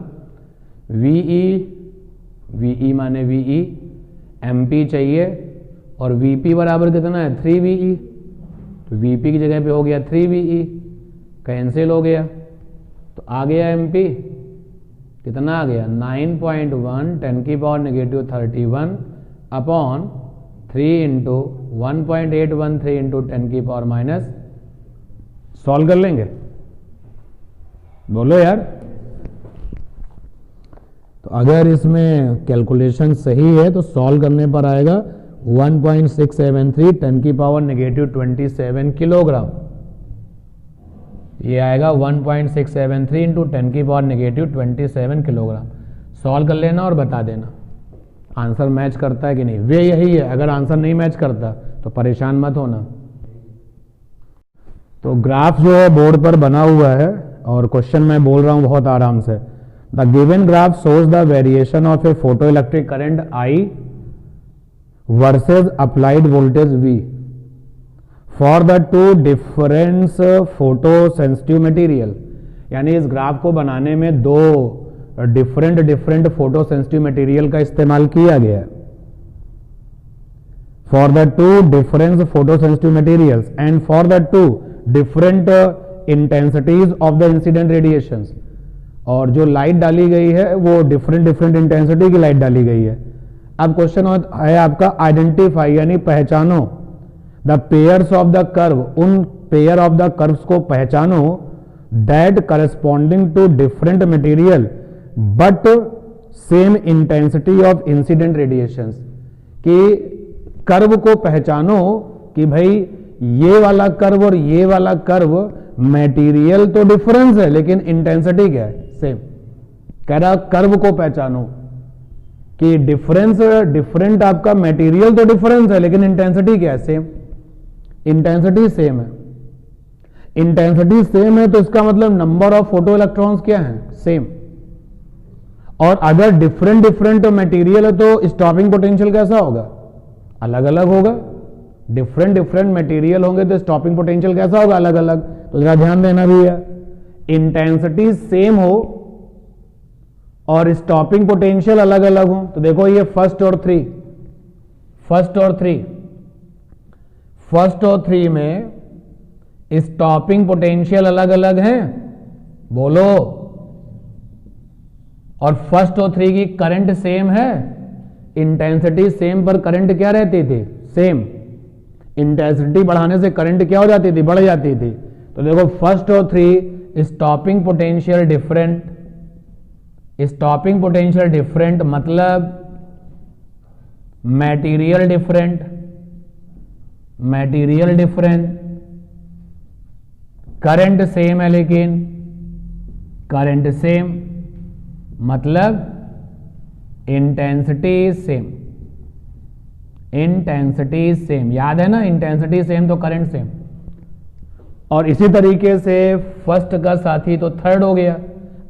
VE माने VE, MP चाहिए, और VP बराबर कितना है 3VE, तो VP की जगह पे हो गया 3VE, कैंसिल हो गया, तो आ गया MP कितना आ गया 9.1 10⁻⁻31 अपॉन 3 इंटू 1.813 इंटू 10⁻⁻। सॉल्व कर लेंगे, बोलो यार। तो अगर इसमें कैलकुलेशन सही है तो सॉल्व करने पर आएगा 1.673 10⁻⁻27 किलोग्राम। ये आएगा 1.673 इंटू 10⁻⁻27 किलोग्राम। सॉल्व कर लेना और बता देना आंसर मैच करता है कि नहीं। वे यही है, अगर आंसर नहीं मैच करता तो परेशान मत होना। तो ग्राफ जो है बोर्ड पर बना हुआ है, और क्वेश्चन मैं बोल रहा हूं बहुत आराम से। The given graph shows the variation of A photo electric current I versus applied voltage V for the two difference photo sensitive material. यानी इस ग्राफ को बनाने में दो डिफरेंट फोटो सेंसिटिव मटेरियल का इस्तेमाल किया गया है for the two different photo sensitive materials and for the two different intensities of the incident radiations. और जो लाइट डाली गई है वो डिफरेंट इंटेंसिटी की लाइट डाली गई है। अब क्वेश्चन है आपका आइडेंटिफाई यानी पहचानो the pairs of the curve, उन पेयर ऑफ द कर्व्स को पहचानो that corresponding to different material but same intensity of incident radiations. कि कर्व को पहचानो कि भाई ये वाला कर्व और ये वाला कर्व मटेरियल तो डिफरेंस है लेकिन इंटेंसिटी क्या है, सेम। कह रहा कर्व को पहचानो कि डिफरेंट आपका मटेरियल तो डिफरेंस है लेकिन इंटेंसिटी क्या है, सेम। इंटेंसिटी सेम है, इंटेंसिटी सेम है तो इसका मतलब नंबर ऑफ फोटो इलेक्ट्रॉन्स क्या है, सेम। और अगर डिफरेंट मटेरियल है तो स्टॉपिंग पोटेंशियल कैसा होगा, अलग अलग होगा। डिफरेंट मटेरियल होंगे तो स्टॉपिंग पोटेंशियल कैसा होगा, अलग अलग। तो जरा ध्यान देना भी है, इंटेंसिटी सेम हो और स्टॉपिंग पोटेंशियल अलग अलग हो। तो देखो ये फर्स्ट और थ्री में स्टॉपिंग पोटेंशियल अलग अलग हैं, बोलो। और फर्स्ट और थ्री की करंट सेम है, इंटेंसिटी सेम पर करंट क्या रहती थी, सेम। इंटेंसिटी बढ़ाने से करंट क्या हो जाती थी, बढ़ जाती थी। तो देखो फर्स्ट और थ्री स्टॉपिंग पोटेंशियल डिफरेंट मतलब मटेरियल डिफरेंट, करंट सेम है लेकिन करंट सेम मतलब इंटेंसिटी सेम। याद है ना, इंटेंसिटी सेम तो करंट सेम। और इसी तरीके से फर्स्ट का साथी तो थर्ड हो गया।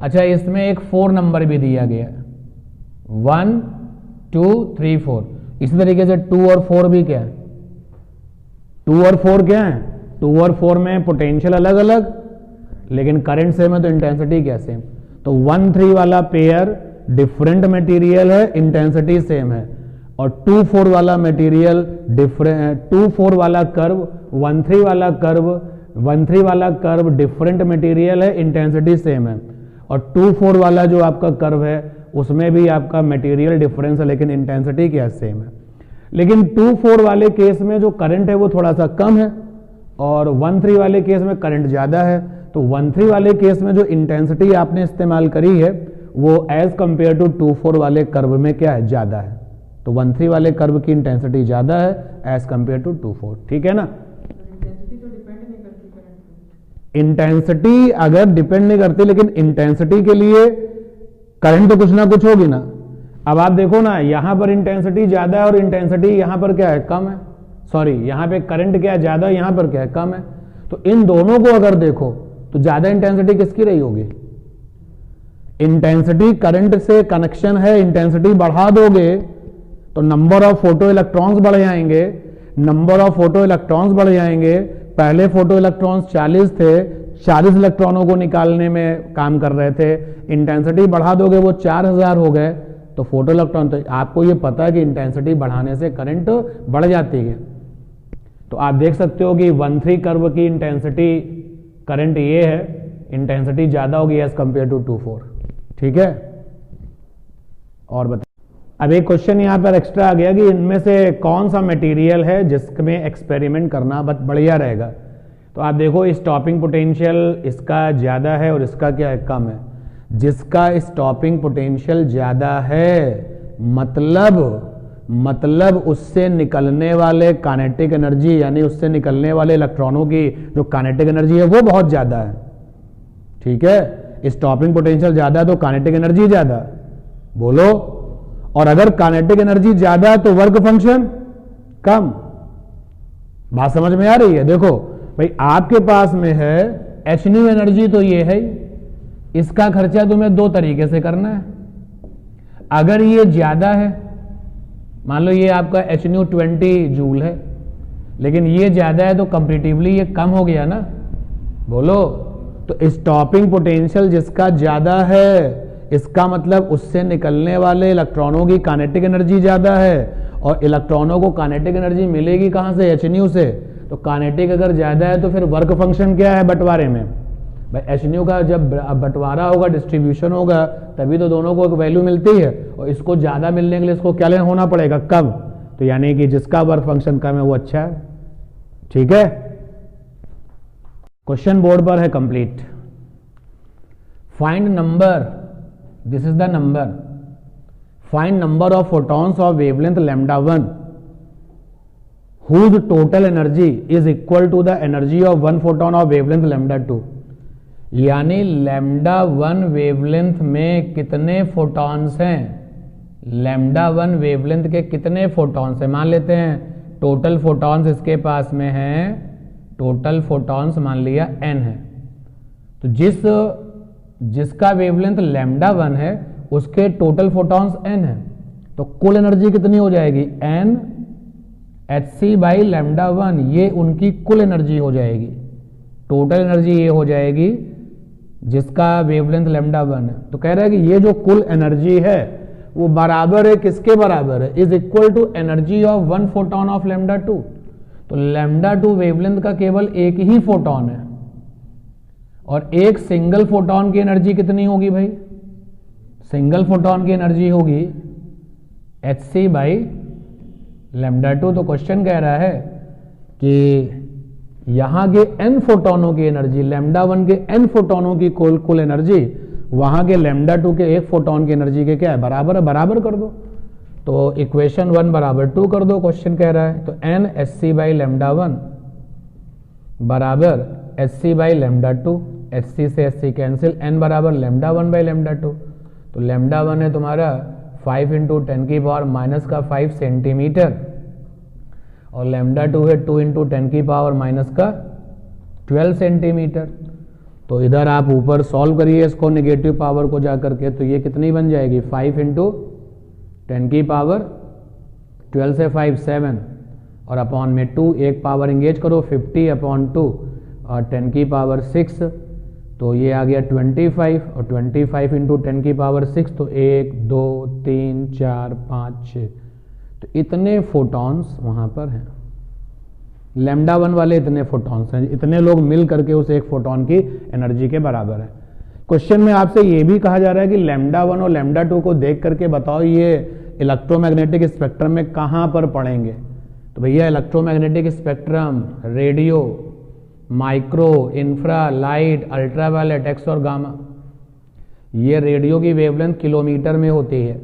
अच्छा, इसमें एक 4 नंबर भी दिया गया, 1 2 3 4। इसी तरीके से 2 और 4 भी क्या है, 2 और 4 क्या है, 2 और 4 में पोटेंशियल अलग अलग लेकिन करंट सेम है तो इंटेंसिटी क्या, सेम। तो 1 3 वाला पेयर डिफरेंट मटेरियल है, इंटेंसिटी सेम है। और 2 4 वाला मटेरियल डिफरेंट, 2 4 वाला कर्व 1 3 वाला कर्व डिफरेंट मटेरियल है, इंटेंसिटी सेम है। और 2 4 वाला जो आपका कर्व है उसमें भी आपका मटेरियल डिफरेंस है लेकिन इंटेंसिटी क्या, सेम है। लेकिन 2 4 वाले केस में जो करंट है वो थोड़ा सा कम है और 1 3 वाले केस में करंट ज्यादा है। तो 1 3 वाले केस में जो इंटेंसिटी आपने इस्तेमाल करी है वो एज कंपेयर टू 2 4 वाले कर्व में क्या है, ज्यादा है। तो 1 3 वाले कर्व की इंटेंसिटी ज्यादा है एज कंपेयर टू 2 4, ठीक है ना। इंटेंसिटी अगर डिपेंड नहीं करती लेकिन इंटेंसिटी के लिए करंट तो कुछ ना कुछ होगी ना। अब आप देखो ना, यहां पर इंटेंसिटी ज्यादा है और इंटेंसिटी यहां पर क्या है, कम है। सॉरी, यहां पे करंट क्या है, ज्यादा है, यहां पर क्या है, कम है। तो इन दोनों को अगर देखो तो ज्यादा इंटेंसिटी किसकी रही होगी, इंटेंसिटी करंट से कनेक्शन है, इंटेंसिटी बढ़ा दोगे तो नंबर ऑफ फोटो इलेक्ट्रॉन्स बढ़ जाएंगे। पहले फोटो इलेक्ट्रॉन्स 40 थे, 40 इलेक्ट्रॉनों को निकालने में काम कर रहे थे, इंटेंसिटी बढ़ा दोगे वो 4000 हो गए। तो फोटो इलेक्ट्रॉन, तो आपको ये पता है कि इंटेंसिटी बढ़ाने से करंट बढ़ जाती है। तो आप देख सकते हो कि 1 3 कर्व की इंटेंसिटी करंट ये है, इंटेंसिटी ज्यादा होगी एज कंपेयर टू 2 4, ठीक है। और बता, अब एक क्वेश्चन यहां पर एक्स्ट्रा आ गया कि इनमें से कौन सा मटेरियल है जिसमें एक्सपेरिमेंट करना बहुत बढ़िया रहेगा। तो आप देखो स्टॉपिंग पोटेंशियल इसका ज्यादा है और इसका क्या है, कम है। जिसका स्टॉपिंग पोटेंशियल ज्यादा है मतलब उससे निकलने वाले काइनेटिक एनर्जी यानी उससे निकलने वाले इलेक्ट्रॉनों की जो काइनेटिक एनर्जी है वो बहुत ज्यादा है, ठीक है। स्टॉपिंग पोटेंशियल ज्यादा है तो काइनेटिक एनर्जी ज्यादा, बोलो। और अगर काइनेटिक एनर्जी ज्यादा है तो वर्क फंक्शन कम। बात समझ में आ रही है। देखो भाई, आपके पास में है hν एनर्जी तो ये है, इसका खर्चा तुम्हें 2 तरीके से करना है। अगर ये ज्यादा है, मान लो ये आपका hν 20 जूल है, लेकिन ये ज्यादा है तो कंपैरेटिवली ये कम हो गया ना, बोलो। तो स्टॉपिंग पोटेंशियल जिसका ज्यादा है, इसका मतलब उससे निकलने वाले इलेक्ट्रॉनों की काइनेटिक एनर्जी ज्यादा है, और इलेक्ट्रॉनों को काइनेटिक एनर्जी मिलेगी कहां से? एचन्यू से। तो काइनेटिक अगर ज्यादा है तो फिर वर्क फंक्शन क्या है बंटवारे में? भाई एचन्यू का जब बंटवारा होगा, डिस्ट्रीब्यूशन होगा, तभी तो दोनों को एक वैल्यू मिलती है, और इसको ज्यादा मिलने के लिए इसको क्या होना पड़ेगा? कब? तो यानी कि जिसका वर्क फंक्शन कम है वो अच्छा है। ठीक है, क्वेश्चन बोर्ड पर है complete. Find number, this is the number, find number of photons of wavelength lambda 1 whose total energy is equal to the energy of one photon of wavelength lambda 2। यानी लैम्डा 1 वेवलेंथ में कितने फोटॉन्स हैं? लैम्डा 1 वेवलेंथ के कितने फोटॉन्स हैं? मान लेते हैं टोटल फोटॉन्स इसके पास में हैं, टोटल फोटॉन्स मान लिया n है। तो जिसका वेवलेंथ लैम्डा 1 है उसके टोटल फोटॉन्स n है, तो कुल एनर्जी कितनी हो जाएगी? n hc बाई लैम्डा 1, ये उनकी कुल एनर्जी हो जाएगी। टोटल एनर्जी ये हो जाएगी जिसका वेवलेंथ लैम्डा 1 है। तो कह रहा है कि ये जो कुल एनर्जी है वो बराबर है, किसके बराबर है? Is equal to energy of one photon of lambda 2। तो लैम्डा 2 वेवलेंथ का केवल एक ही फोटॉन है, और एक सिंगल फोटॉन की एनर्जी कितनी होगी भाई? सिंगल फोटॉन की एनर्जी होगी hc बाई लैम्डा 2। तो क्वेश्चन कह रहा है कि यहां के n फोटोनों की एनर्जी, लैम्डा 1 के n फोटोनों की कुल एनर्जी वहां के लैम्डा 2 के एक फोटोन की एनर्जी के क्या है? बराबर है। बराबर कर दो, तो इक्वेशन 1 बराबर 2 कर दो, क्वेश्चन कह रहा है। तो n hc बाई लैम्डा 1 बराबर hc बाई लैम्डा 2, hc से hc कैंसिल, n बराबर लैम्डा 1 बाई लैम्डा 2। तो लैम्डा 1 है तुम्हारा 5 इंटू 10 की पावर माइनस का 5 सेंटीमीटर, और लैम्डा 2 है 2 इंटू 10 की पावर माइनस का 12 सेंटीमीटर। तो इधर आप ऊपर सॉल्व करिए इसको नेगेटिव पावर को जाकर के, तो ये कितनी बन जाएगी? 5 इंटू 10 की पावर 12 से 5 7, और अपॉन में 2, एक पावर इंगेज करो 50 अपॉन 2, और 10 की पावर 6, तो ये आ गया 25, और 25 इंटू 10 की पावर 6, तो 1 2 3 4 5 6, तो इतने फोटॉन्स वहां पर हैं। लैम्डा 1 वाले इतने फोटॉन्स हैं, इतने लोग मिल करके उस एक फोटॉन की एनर्जी के बराबर है। क्वेश्चन में आपसे ये भी कहा जा रहा है कि लैम्डा 1 और लैम्डा 2 को देख करके बताओ ये इलेक्ट्रोमैग्नेटिक स्पेक्ट्रम में कहां पर पड़ेंगे। तो भैया electromagnetic spectrum radio, micro, infra, light, ultraviolet, x और गामा। ये रेडियो की वेवलेंथ किलोमीटर में होती है,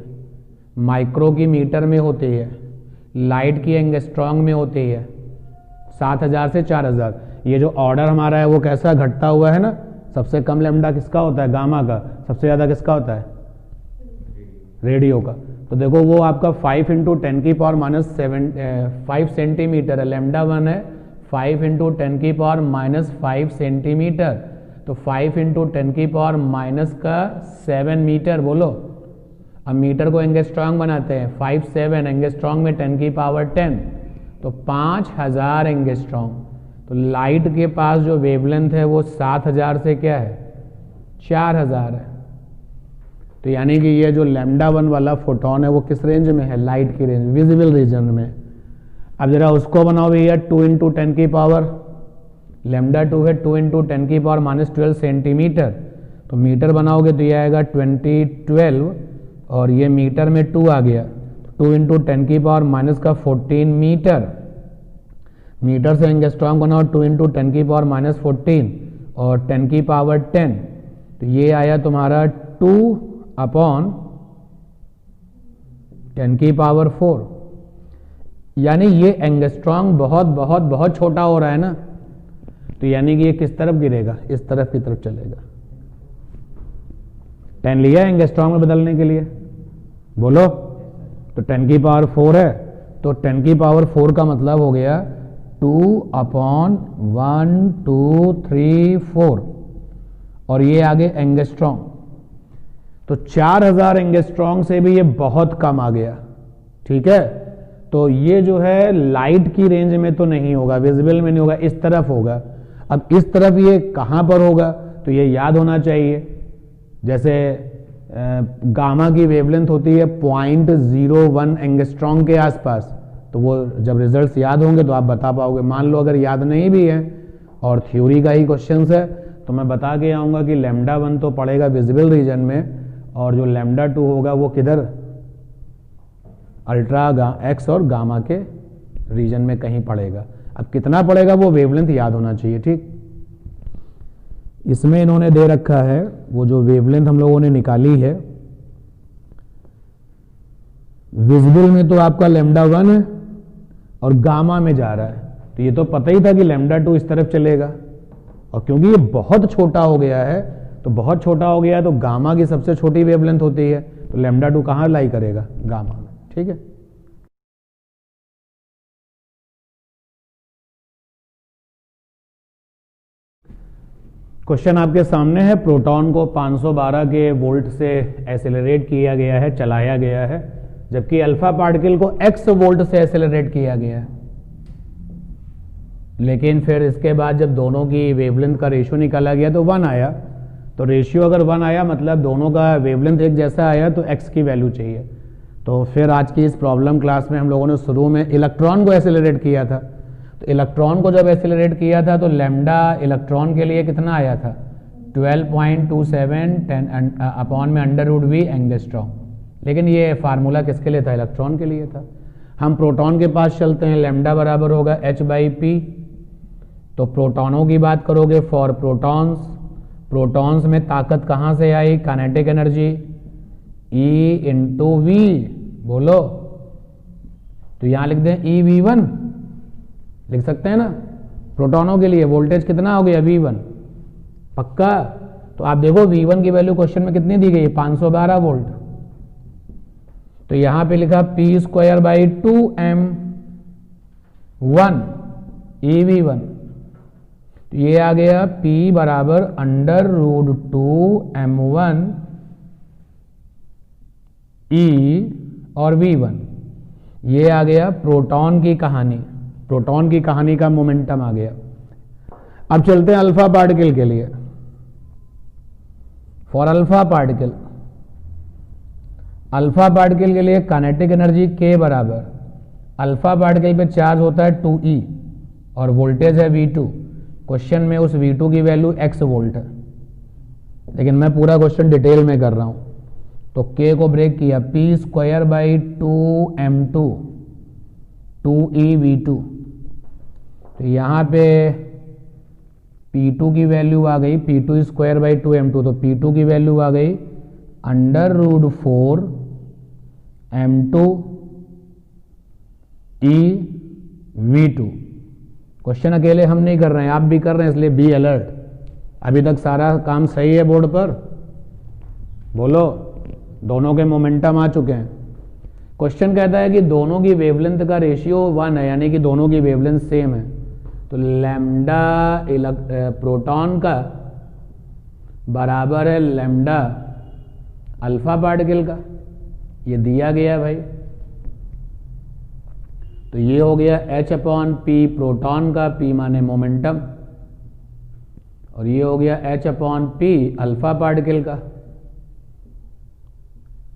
माइक्रो की मीटर में होती है, लाइट की एंगस्ट्रॉन्ग में होती है, 7000 से 4000। ये जो ऑर्डर हमारा है वो कैसा घटता हुआ है ना, सबसे कम लैम्डा किसका होता है? गामा का। सबसे ज्यादा किसका होता है? रेडियो का। तो देखो वो आपका 5 इंटू 10 की पावर माइनस 5 सेंटीमीटर है, लैम्डा 1 है 5 इंटू 10 की पावर माइनस 5 सेंटीमीटर, तो 5 इंटू 10 की पावर माइनस का 7 मीटर। बोलो, अब मीटर को एंगस्ट्रॉन्ग बनाते हैं, 5 7 एंगस्ट्रॉन्ग में 10 की पावर 10, तो 5000 एंगस्ट्रॉन्ग। तो लाइट के पास जो वेवलेंथ है वो 7000 से क्या है? 4000 है। तो यानी कि ये जो लैम्डा 1 वाला फोटोन है वो किस रेंज में है? लाइट की रेंज, विजिबल रीजन में। अब जरा उसको बनाओ भैया 2 इंटू 10 की पावर, लैम्डा 2 है 2 इंटू 10 की पावर माइनस 12 सेंटीमीटर, तो मीटर बनाओगे तो ये आएगा 2012, और ये मीटर में 2 आ गया, 2 इंटू 10 की पावर माइनस का 14 मीटर। मीटर से एंगस्ट्रॉन्ग बनाओ 2 इंटू 10 की पावर माइनस 14 और 10 की पावर 10, तो ये आया तुम्हारा 2 अपॉन 10 की पावर 4। यानी ये एंगस्ट्रॉन्ग बहुत बहुत बहुत छोटा हो रहा है ना, तो यानी कि ये किस तरफ गिरेगा? इस तरफ की तरफ चलेगा। 10 लिया एंगस्ट्रॉन्ग में बदलने के लिए, बोलो। तो 10 की पावर 4 है, तो 10 की पावर 4 का मतलब हो गया 2 अपॉन 1 2 3 4, और ये आगे एंगस्ट्रॉन्ग, तो 4000 एंगस्ट्रॉन्ग से भी ये बहुत कम आ गया। ठीक है, तो ये जो है लाइट की रेंज में तो नहीं होगा, विजिबल में नहीं होगा, इस तरफ होगा। अब इस तरफ ये कहां पर होगा? तो ये याद होना चाहिए। जैसे गामा की वेवलेंथ होती है 0.01 एंगस्ट्रॉम के आसपास, तो वो जब रिजल्ट्स याद होंगे तो आप बता पाओगे। मान लो अगर याद नहीं भी है और थ्योरी का ही क्वेश्चन है तो मैं बता के आऊँगा कि λ1 तो पड़ेगा विजिबल रीजन में और जो λ2 होगा वो किधर, अल्ट्रा एक्स और गामा के रीजन में कहीं पड़ेगा। अब कितना पड़ेगा वो वेवलेंथ याद होना चाहिए, ठीक। इसमें इन्होंने दे रखा है वो जो वेवलेंथ हम लोगों ने निकाली है, विजिबल में तो आपका λ1 है और गामा में जा रहा है, तो ये तो पता ही था कि λ2 इस तरफ चलेगा, और क्योंकि ये बहुत छोटा हो गया है तो बहुत छोटा हो गया है तो गामा की सबसे छोटी वेवलेंथ होती है, तो λ2 कहाँ लाई करेगा, गामा में, ठीक है। क्वेश्चन आपके सामने है, प्रोटॉन को 512 के वोल्ट से एक्सेलरेट किया गया है, चलाया गया है, जबकि अल्फा पार्टिकल को x वोल्ट से एक्सेलरेट किया गया है। लेकिन फिर इसके बाद जब दोनों की वेवलेंथ का रेशियो निकाला गया तो 1 आया, तो रेशियो अगर 1 आया मतलब दोनों का वेवलेंथ एक जैसा आया तो x की वैल्यू चाहिए। तो फिर आज की इस प्रॉब्लम क्लास में हम लोगों ने शुरू में इलेक्ट्रॉन को एक्सेलरेट किया था, तो इलेक्ट्रॉन को जब एक्सेलरेट किया था तो लैम्डा इलेक्ट्रॉन के लिए कितना आया था, 12.27 अपॉन में √v एंगस्ट्रॉम। लेकिन ये फार्मूला किसके लिए था, इलेक्ट्रॉन के लिए था। हम प्रोटॉन के पास चलते हैं, लैम्डा बराबर होगा h/p। तो प्रोटॉनों की बात करोगे, फॉर प्रोटॉन्स, प्रोटॉन्स में ताकत कहाँ से आई, काइनेटिक एनर्जी E × v, बोलो। तो यहां लिख दें eV1, लिख सकते हैं ना। प्रोटॉनों के लिए वोल्टेज कितना हो गया, V1, पक्का। तो आप देखो V1 की वैल्यू क्वेश्चन में कितनी दी गई, 512 वोल्ट। तो यहां पे लिखा p²/2m1 eV1, तो ये आ गया p बराबर √2m1 E और V1। ये आ गया प्रोटॉन की कहानी, प्रोटॉन की कहानी का मोमेंटम आ गया। अब चलते हैं अल्फा पार्टिकल के लिए। For alpha particle, alpha particle के लिए काइनेटिक एनर्जी K बराबर, अल्फा पार्टिकल पे चार्ज होता है 2e और वोल्टेज है V2। क्वेश्चन में उस V2 की वैल्यू x वोल्ट है, लेकिन मैं पूरा क्वेश्चन डिटेल में कर रहा हूं। तो K को ब्रेक किया, p²/2m2 2eV2। तो यहां पे P2 की वैल्यू आ गई, p2²/2m2, तो P2 की वैल्यू आ गई √4m2 eV2। क्वेश्चन अकेले हम नहीं कर रहे हैं, आप भी कर रहे हैं, इसलिए बी अलर्ट। अभी तक सारा काम सही है बोर्ड पर, बोलो। दोनों के मोमेंटम आ चुके हैं। क्वेश्चन कहता है कि दोनों की वेवलेंथ का रेशियो 1 है, यानी कि दोनों की वेवलेंथ सेम है। तो लैम्डा प्रोटॉन का बराबर है लैम्डा अल्फा पार्टिकल का, ये दिया गया भाई। तो ये हो गया h/p प्रोटॉन का, p माने मोमेंटम, और ये हो गया h/p अल्फा पार्टिकल का।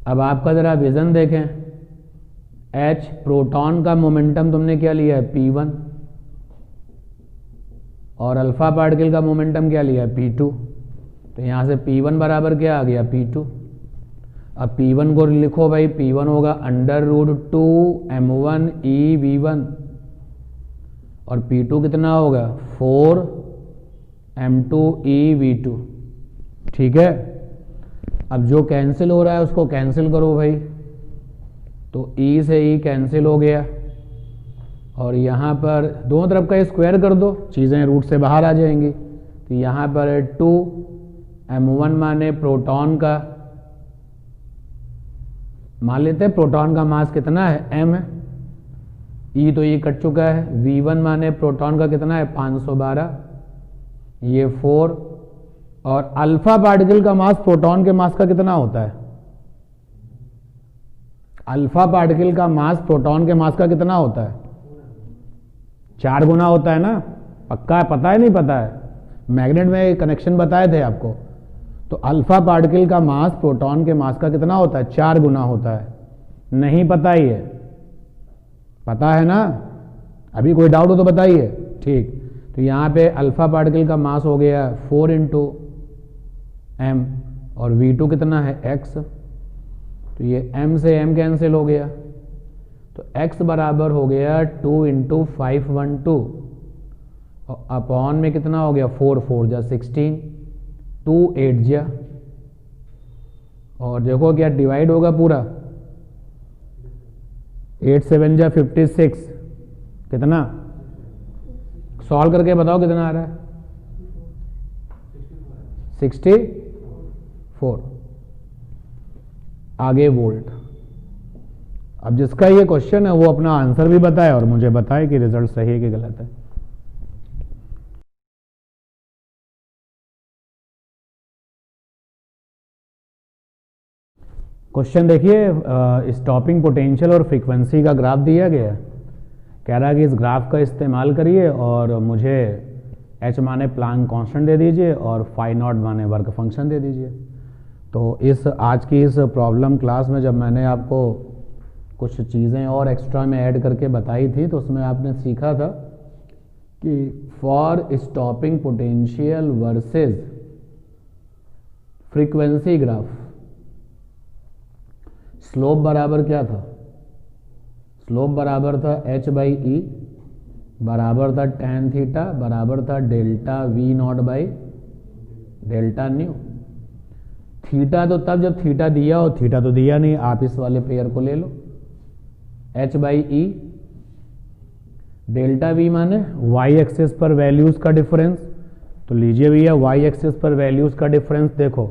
अब आपका जरा विजन देखें, H प्रोटॉन का मोमेंटम तुमने क्या लिया है, P1, और अल्फा पार्टिकल का मोमेंटम क्या लिया है, P2। तो यहां से P1 बराबर क्या आ गया, P2। अब P1 को लिखो भाई, P1 होगा √2m1 eV1, और P2 कितना होगा, 4m2 eV2, ठीक है। अब जो कैंसिल हो रहा है उसको कैंसिल करो भाई, तो E से E कैंसिल हो गया, और यहाँ पर दोनों तरफ का स्क्वायर कर दो, चीज़ें रूट से बाहर आ जाएंगी। तो यहाँ पर 2m1 माने प्रोटॉन का, मान लेते हैं प्रोटॉन का मास कितना है, m है, E तो ये कट चुका है। V1 माने प्रोटॉन का कितना है, 512, ये 4, और अल्फा पार्टिकल का मास प्रोटॉन के मास का कितना होता है, अल्फा पार्टिकल का मास प्रोटॉन के मास का कितना होता है, 4 गुना होता है ना, पक्का है, पता है नहीं पता है। मैग्नेट में कनेक्शन बताए थे आपको। तो अल्फा पार्टिकल का मास प्रोटॉन के मास का कितना होता है? 4 गुना होता है। नहीं पता ही है? पता है ना? अभी कोई डाउट हो तो बताइए। ठीक, तो यहाँ पे अल्फा पार्टिकल का मास हो गया 4 इंटू एम और V2 कितना है? x। तो ये m से m कैंसिल हो गया, तो x बराबर हो गया 2 इंटू 512 और अपॉन में कितना हो गया? 4 4 जा 16, 2 8 जा, और देखो क्या डिवाइड होगा पूरा, 8 7 जा 56, कितना? सॉल्व करके बताओ कितना आ रहा है? 64। आगे वोल्ट। अब जिसका ये क्वेश्चन है वो अपना आंसर भी बताए और मुझे बताए कि रिजल्ट सही है कि गलत है। क्वेश्चन देखिए, स्टॉपिंग पोटेंशियल और फ्रीक्वेंसी का ग्राफ दिया गया है। कह रहा है कि इस ग्राफ का इस्तेमाल करिए और मुझे h माने प्लांक कांस्टेंट दे दीजिए और फाई नॉट माने वर्क फंक्शन दे दीजिए। तो इस आज की इस प्रॉब्लम क्लास में जब मैंने आपको कुछ चीज़ें और एक्स्ट्रा में ऐड करके बताई थी तो उसमें आपने सीखा था कि for stopping potential versus frequency graph slope बराबर क्या था? स्लोप बराबर था h बाई ई, बराबर था tan थीटा, बराबर था delta we not by delta nu. Theta तो तब जब थीटा दिया हो, थीटा तो दिया नहीं, आप इस वाले पेयर को ले लो, h by E, delta we माने y एक्सिस पर वैल्यूज का डिफरेंस। तो लीजिए भैया y एक्सिस पर वैल्यूज का डिफरेंस देखो,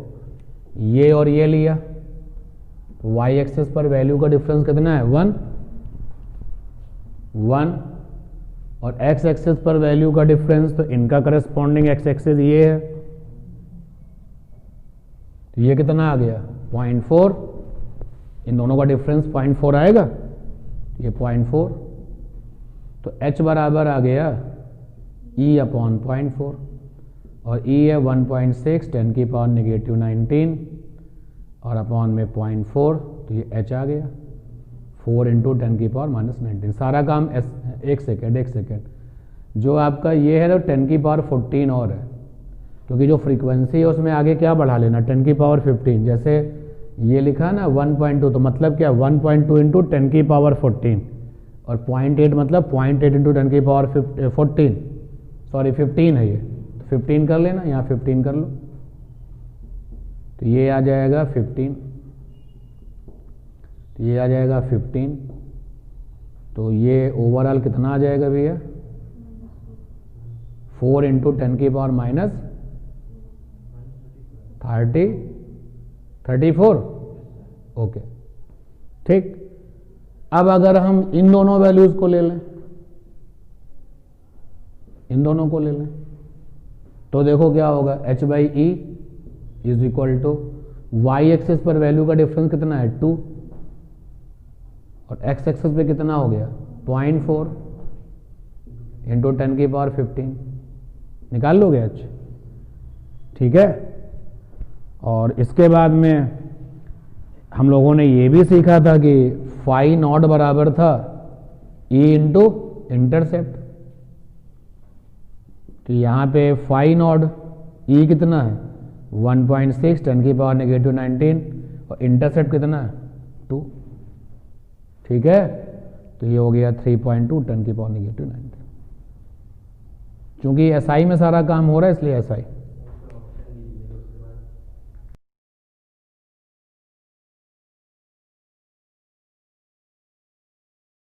ये और ये लिया, तो y एक्सिस पर वैल्यू का डिफरेंस कितना है? 1 और x एक्सिस पर वैल्यू का डिफरेंस, तो इनका करस्पॉन्डिंग x एक्सिस ये है, तो ये कितना आ गया? 0.4। इन दोनों का डिफरेंस 0.4 आएगा, ये 0.4, तो h बराबर आ गया e अपॉन 0.4 और e है 1.6 10 की पावर नेगेटिव 19 और अपॉन में 0.4, तो ये h आ गया 4 इंटू 10 की पावर माइनस 19। सारा काम एक सेकेंड, जो आपका ये है तो 10 की पावर 14 और है, क्योंकि जो फ्रीक्वेंसी है उसमें आगे क्या बढ़ा लेना, 10 की पावर 15। जैसे ये लिखा ना 1.2, तो मतलब क्या 1.2 इंटू 10 की पावर 14 और 0.8 मतलब 0.8 इंटू 10 की पावर 15 है ये, तो 15 कर लेना, यहाँ 15 कर लो, तो ये आ जाएगा 15, तो ये आ जाएगा 15, तो ये ओवरऑल कितना आ जाएगा भैया? 4 इंटू 10 की पावर माइनस 34। ओके, ठीक। अब अगर हम इन दोनों वैल्यूज को ले लें, इन दोनों को ले लें, तो देखो क्या होगा, h by E is equal to Y axis पर वैल्यू का डिफरेंस कितना है? 2 और x एक्सिस पे कितना हो गया? 0.4 इंटू 10 की पावर 15। निकाल लोगे h? ठीक है। और इसके बाद में हम लोगों ने ये भी सीखा था कि फाई नॉट बराबर था e इंटू इंटरसेप्ट। तो यहाँ पे फाई नॉट e कितना है? 1.6 10 की पावर नेगेटिव 19 और इंटरसेप्ट कितना है? 2। ठीक है, तो ये हो गया 3.2 10 की पावर नेगेटिव 19। क्योंकि SI में सारा काम हो रहा है इसलिए SI।